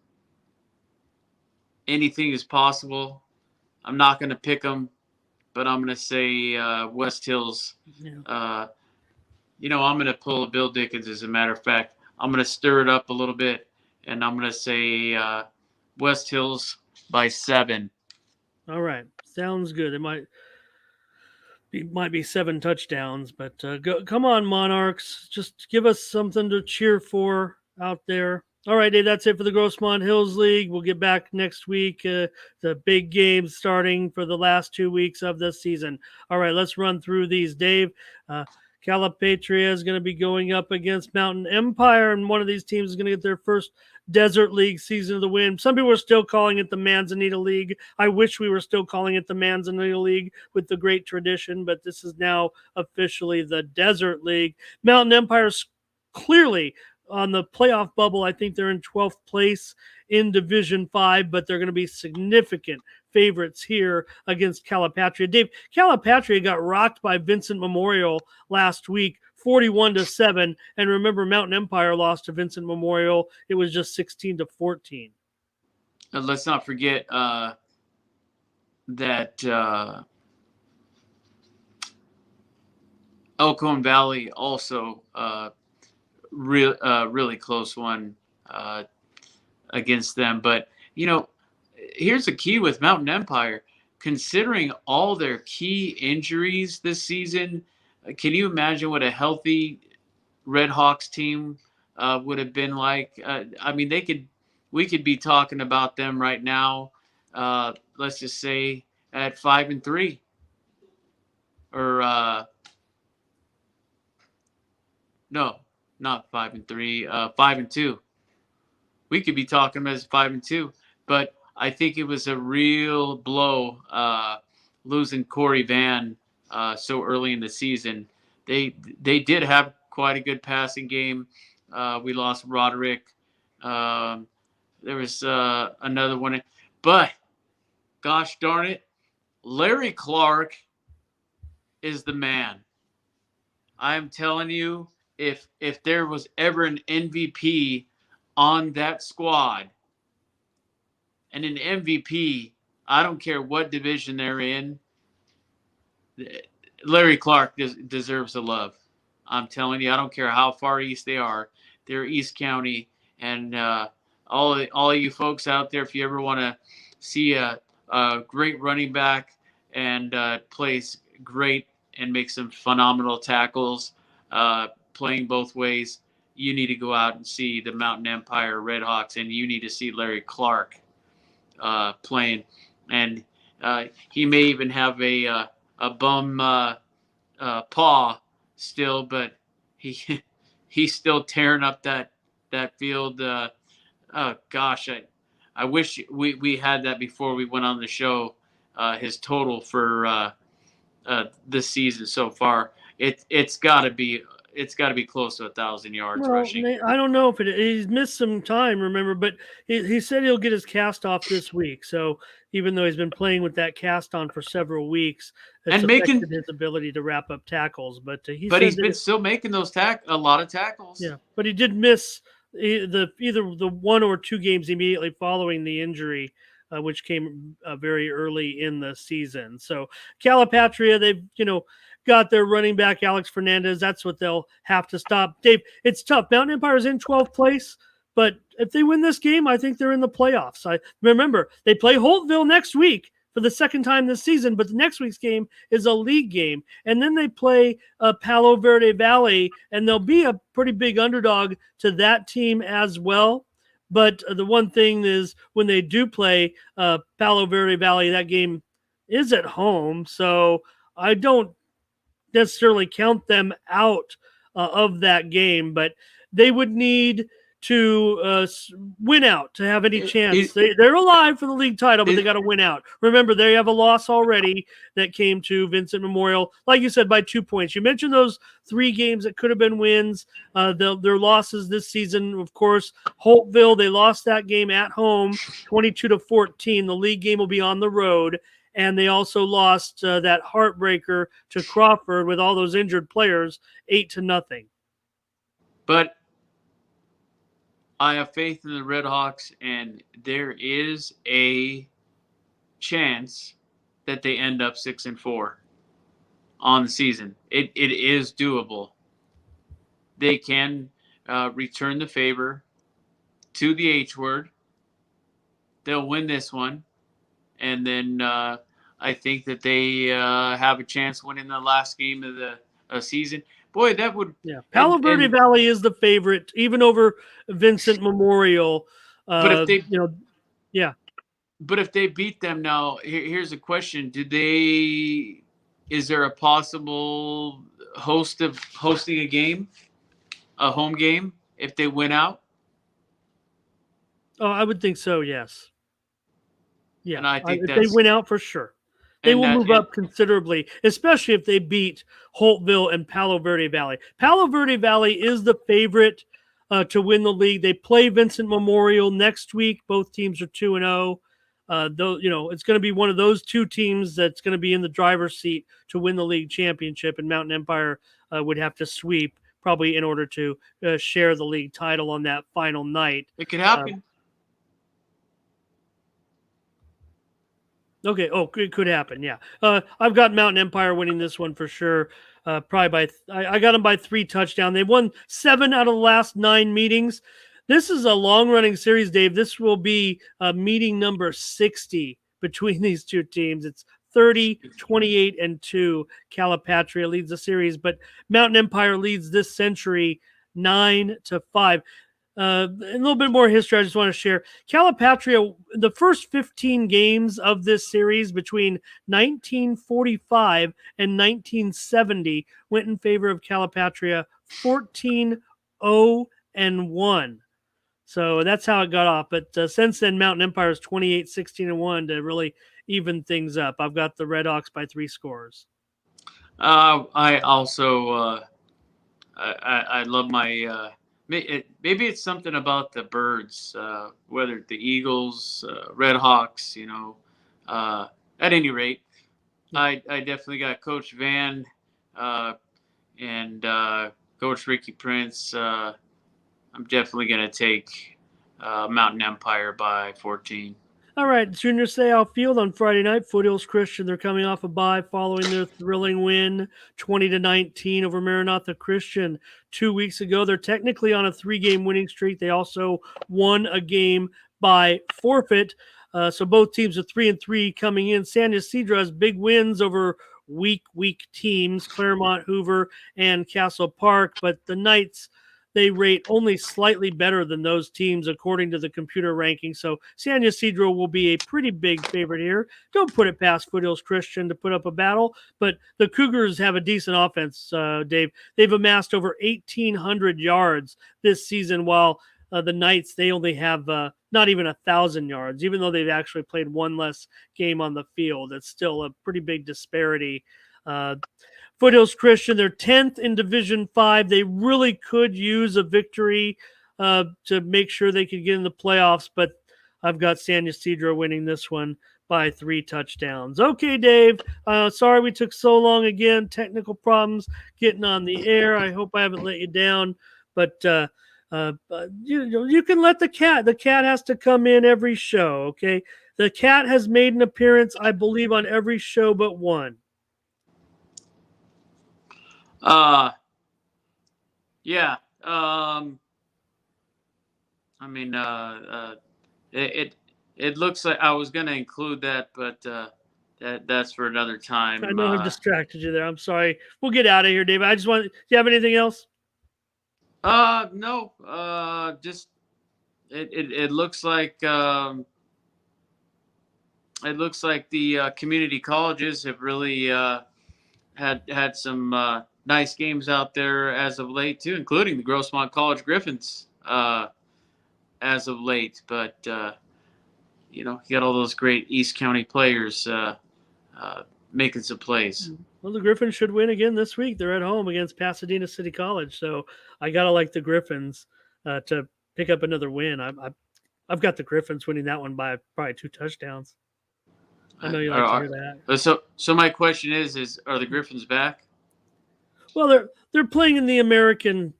Speaker 2: anything is possible. I'm not gonna pick them, but I'm gonna say West Hills. Yeah. I'm gonna pull a Bill Dickens. As a matter of fact. I'm going to stir it up a little bit, and I'm going to say West Hills by 7.
Speaker 1: All right. Sounds good. It might be 7 touchdowns, but come on, Monarchs. Just give us something to cheer for out there. All right, Dave, that's it for the Grossmont Hills League. We'll get back next week. The big games starting for the last 2 weeks of the season. All right, let's run through these, Dave. Calipatria is going to be going up against Mountain Empire, and one of these teams is going to get their first Desert League season of the win. Some people are still calling it the Manzanita League. I wish we were still calling it the Manzanita League with the great tradition, but this is now officially the Desert League. Mountain Empire is clearly on the playoff bubble. I think they're in 12th place in Division 5, but they're going to be significant favorites here against Calipatria. Dave, Calipatria got rocked by Vincent Memorial last week, 41-7. And remember, Mountain Empire lost to Vincent Memorial. It was just 16-14.
Speaker 2: Let's not forget that Elkhorn Valley also really close one against them. But, here's a key with Mountain Empire. Considering all their key injuries this season, can you imagine what a healthy Red Hawks team would have been like? We could be talking about them right now. Let's just say at 5-3, or no, not 5-3, 5-2. We could be talking as 5-2, but I think it was a real blow losing Corey Van so early in the season. They did have quite a good passing game. We lost Roderick. There was another one, but gosh darn it, Larry Clark is the man. I'm telling you, if there was ever an MVP on that squad, and an MVP, I don't care what division they're in, Larry Clark deserves the love. I'm telling you, I don't care how far east they are. They're East County, and all of you folks out there, if you ever want to see a great running back and plays great and make some phenomenal tackles, playing both ways, you need to go out and see the Mountain Empire Red Hawks, and you need to see Larry Clark playing. And he may even have a bum paw still, but he's still tearing up that field. Oh gosh, I wish we had that before we went on the show. His total for this season so far, it's got to be close to 1,000 yards rushing.
Speaker 1: I don't know if he's missed some time, remember, but he said he'll get his cast off this week. So even though he's been playing with that cast on for several weeks, it's affected his ability to wrap up tackles. But he's been
Speaker 2: still making those a lot of tackles.
Speaker 1: Yeah, but he did miss either the 1 or 2 games immediately following the injury, which came very early in the season. So Calipatria, they've got their running back Alex Fernandez. That's what they'll have to stop. Dave, it's tough. Mountain Empire is in 12th place, but if they win this game, I think they're in the playoffs. I remember they play Holtville next week for the second time this season, but the next week's game is a league game, and then they play Palo Verde Valley, and they'll be a pretty big underdog to that team as well. But the one thing is when they do play Palo Verde Valley, that game is at home, so I don't necessarily count them out of that game, but they would need to win out to have any chance. They're alive for the league title, but they got to win out. Remember, they have a loss already that came to Vincent Memorial, like you said, by 2 points. You mentioned those 3 games that could have been wins. Their losses this season, of course, Holtville, they lost that game at home, 22-14. The league game will be on the road. And they also lost that heartbreaker to Crawford with all those injured players, 8-0.
Speaker 2: But I have faith in the Red Hawks, and there is a chance that they end up 6-4 on the season. It is doable. They can return the favor to the H word. They'll win this one, and then I think that they have a chance winning the last game of the season. Boy, that would...
Speaker 1: Yeah, Palo Verde Valley is the favorite, even over Vincent Memorial.
Speaker 2: But if they...
Speaker 1: yeah.
Speaker 2: But if they beat them now, here's a question. Is there a possible hosting a home game, if they win out?
Speaker 1: Oh, I would think so. Yes. Yeah.
Speaker 2: And I think
Speaker 1: If they win out, for sure, they will move up considerably, especially if they beat Holtville and Palo Verde Valley. Palo Verde Valley is the favorite to win the league. They play Vincent Memorial next week. Both teams are 2-0. Though it's going to be one of those two teams that's going to be in the driver's seat to win the league championship, and Mountain Empire would have to sweep probably in order to share the league title on that final night.
Speaker 2: It could happen.
Speaker 1: Okay. Oh, it could happen. Yeah. I've got Mountain Empire winning this one for sure. Probably I got them by 3 touchdowns. They won 7 out of the last 9 meetings. This is a long-running series, Dave. This will be meeting number 60 between these two teams. It's 30, 28, and 2. Calipatria leads the series, but Mountain Empire leads this century 9-5. A little bit more history I just want to share. Calipatria, the first 15 games of this series between 1945 and 1970 went in favor of Calipatria 14-0-1. So that's how it got off. But since then, Mountain Empire is 28-16-1 to really even things up. I've got the Redhawks by 3 scores.
Speaker 2: I also I love my. Maybe it's something about the birds, whether the Eagles, Redhawks, at any rate, I definitely got Coach Van and Coach Ricky Prince. I'm definitely going to take Mountain Empire by 14.
Speaker 1: All right, Junior Seau Field on Friday night. Foothills Christian, they're coming off a bye following their thrilling win 20-19 over Maranatha Christian 2 weeks ago. They're technically on a 3-game winning streak. They also won a game by forfeit. So both teams are 3-3 coming in. San Ysidro has big wins over weak teams, Claremont, Hoover, and Castle Park. But the Knights, they rate only slightly better than those teams according to the computer ranking. So San Ysidro will be a pretty big favorite here. Don't put it past Foothills Christian to put up a battle, but the Cougars have a decent offense, Dave. They've amassed over 1,800 yards this season, while the Knights, they only have not even 1,000 yards, even though they've actually played one less game on the field. It's still a pretty big disparity. Foothills Christian, they're 10th in Division 5. They really could use a victory to make sure they could get in the playoffs, but I've got San Ysidro winning this one by 3 touchdowns. Okay, Dave, sorry we took so long again. Technical problems getting on the air. I hope I haven't let you down, but you can let the cat. The cat has to come in every show, okay? The cat has made an appearance, I believe, on every show but one.
Speaker 2: Yeah. It looks like I was going to include that, but that's for another time.
Speaker 1: I know I've distracted you there. I'm sorry. We'll get out of here, David. Do you have anything else?
Speaker 2: No. Just it looks like the community colleges have really had some nice games out there as of late too, including the Grossmont College Griffins as of late. But you got all those great East County players making some plays.
Speaker 1: Well, the Griffins should win again this week. They're at home against Pasadena City College, so I gotta like the Griffins to pick up another win. I've got the Griffins winning that one by probably 2 touchdowns. I know you like to hear
Speaker 2: that. So my question is are the Griffins back?
Speaker 1: Well, they're playing in the American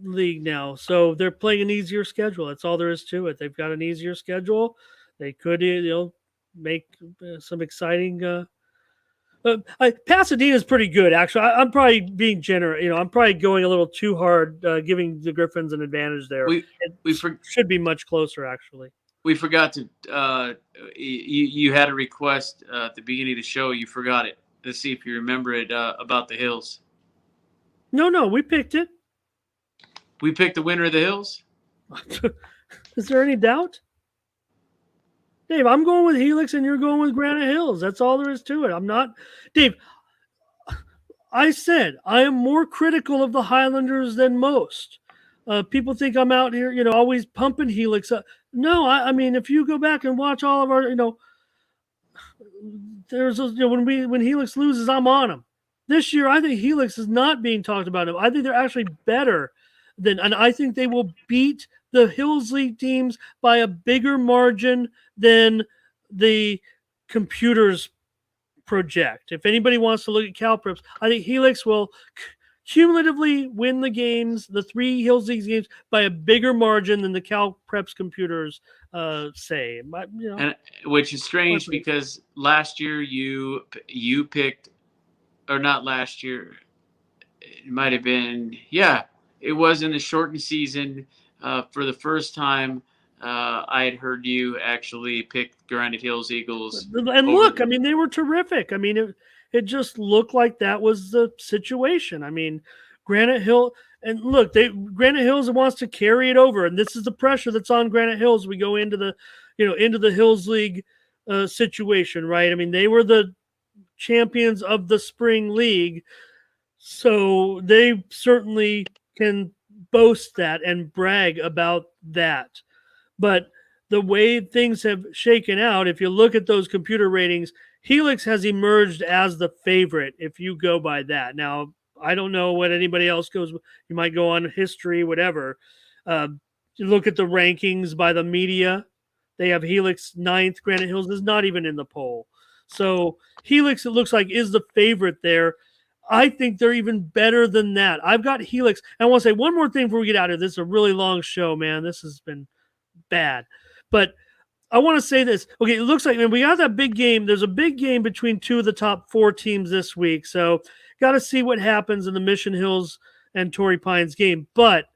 Speaker 1: League now, so they're playing an easier schedule. That's all there is to it. They've got an easier schedule. They could, make some exciting. Pasadena's pretty good, actually. I'm probably being generous. I'm probably going a little too hard, giving the Griffins an advantage there.
Speaker 2: We
Speaker 1: should be much closer, actually.
Speaker 2: We forgot to. You had a request at the beginning of the show. You forgot it. Let's see if you remember it about the Hills.
Speaker 1: No, we picked it.
Speaker 2: We picked the winner of the Hills.
Speaker 1: Is there any doubt? Dave, I'm going with Helix and you're going with Granite Hills. That's all there is to it. I'm not, Dave, I said I am more critical of the Highlanders than most. People think I'm out here, always pumping Helix. No, I mean, if you go back and watch all of our, there's when Helix loses, I'm on them. This year, I think Helix is not being talked about. I think they're actually better and I think they will beat the Hills League teams by a bigger margin than the computers project. If anybody wants to look at Cal Preps, I think Helix will cumulatively win the games, the 3 Hills League games, by a bigger margin than the Cal Preps computers say.
Speaker 2: And which is strange because last year you picked, or not last year, it might have been, it was in the shortened season. For the first time, I had heard you actually pick Granite Hills Eagles.
Speaker 1: And look, I mean, they were terrific. I mean, it just looked like that was the situation. I mean, Granite Hill, and look, Granite Hills wants to carry it over, and this is the pressure that's on Granite Hills. We go into the, into the Hills League situation, right? I mean, they were the champions of the spring league, so they certainly can boast that and brag about that. But the way things have shaken out, if you look at those computer ratings, Helix has emerged as the favorite if you go by that. Now, I don't know what anybody else goes. You might go on history, whatever. You look at the rankings by the media. They have Helix 9th. Granite Hills is not even in the poll. So Helix, it looks like, is the favorite there. I think they're even better than that. I've got Helix. And I want to say one more thing before we get out of this. This is a really long show, man. This has been bad. But I want to say this. Okay, it looks like, man, we got that big game. There's a big game between 2 of the top 4 teams this week. So got to see what happens in the Mission Hills and Torrey Pines game. But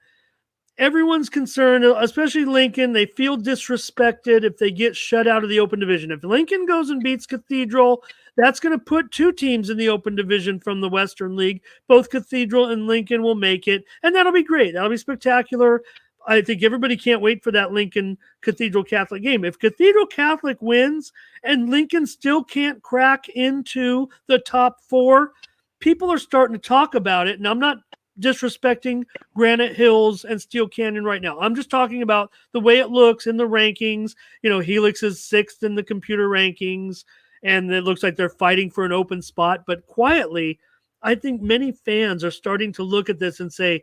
Speaker 1: everyone's concerned, especially Lincoln. They feel disrespected if they get shut out of the open division. If Lincoln goes and beats Cathedral, that's going to put 2 teams in the open division from the Western League. Both Cathedral and Lincoln will make it, and that'll be great. That'll be spectacular. I think everybody can't wait for that Lincoln Cathedral Catholic game. If Cathedral Catholic wins and Lincoln still can't crack into the top 4, people are starting to talk about it, and I'm not disrespecting Granite Hills and Steel Canyon right now. I'm just talking about the way it looks in the rankings. Helix is 6th in the computer rankings, and it looks like they're fighting for an open spot. But quietly, I think many fans are starting to look at this and say,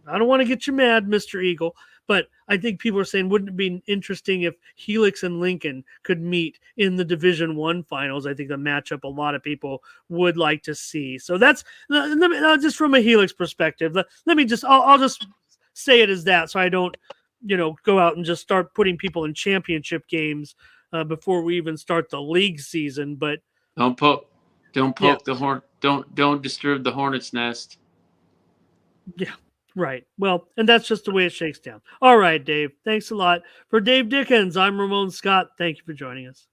Speaker 1: I don't want to get you mad, Mr. Eagle, but I think people are saying, wouldn't it be interesting if Helix and Lincoln could meet in the Division I finals? I think the matchup a lot of people would like to see. So that's just from a Helix perspective. I'll just say it as that, so I don't, go out and just start putting people in championship games before we even start the league season. But
Speaker 2: don't poke the horn. Don't disturb the hornet's nest.
Speaker 1: Yeah. Right. Well, and that's just the way it shakes down. All right, Dave. Thanks a lot. For Dave Dickens, I'm Ramon Scott. Thank you for joining us.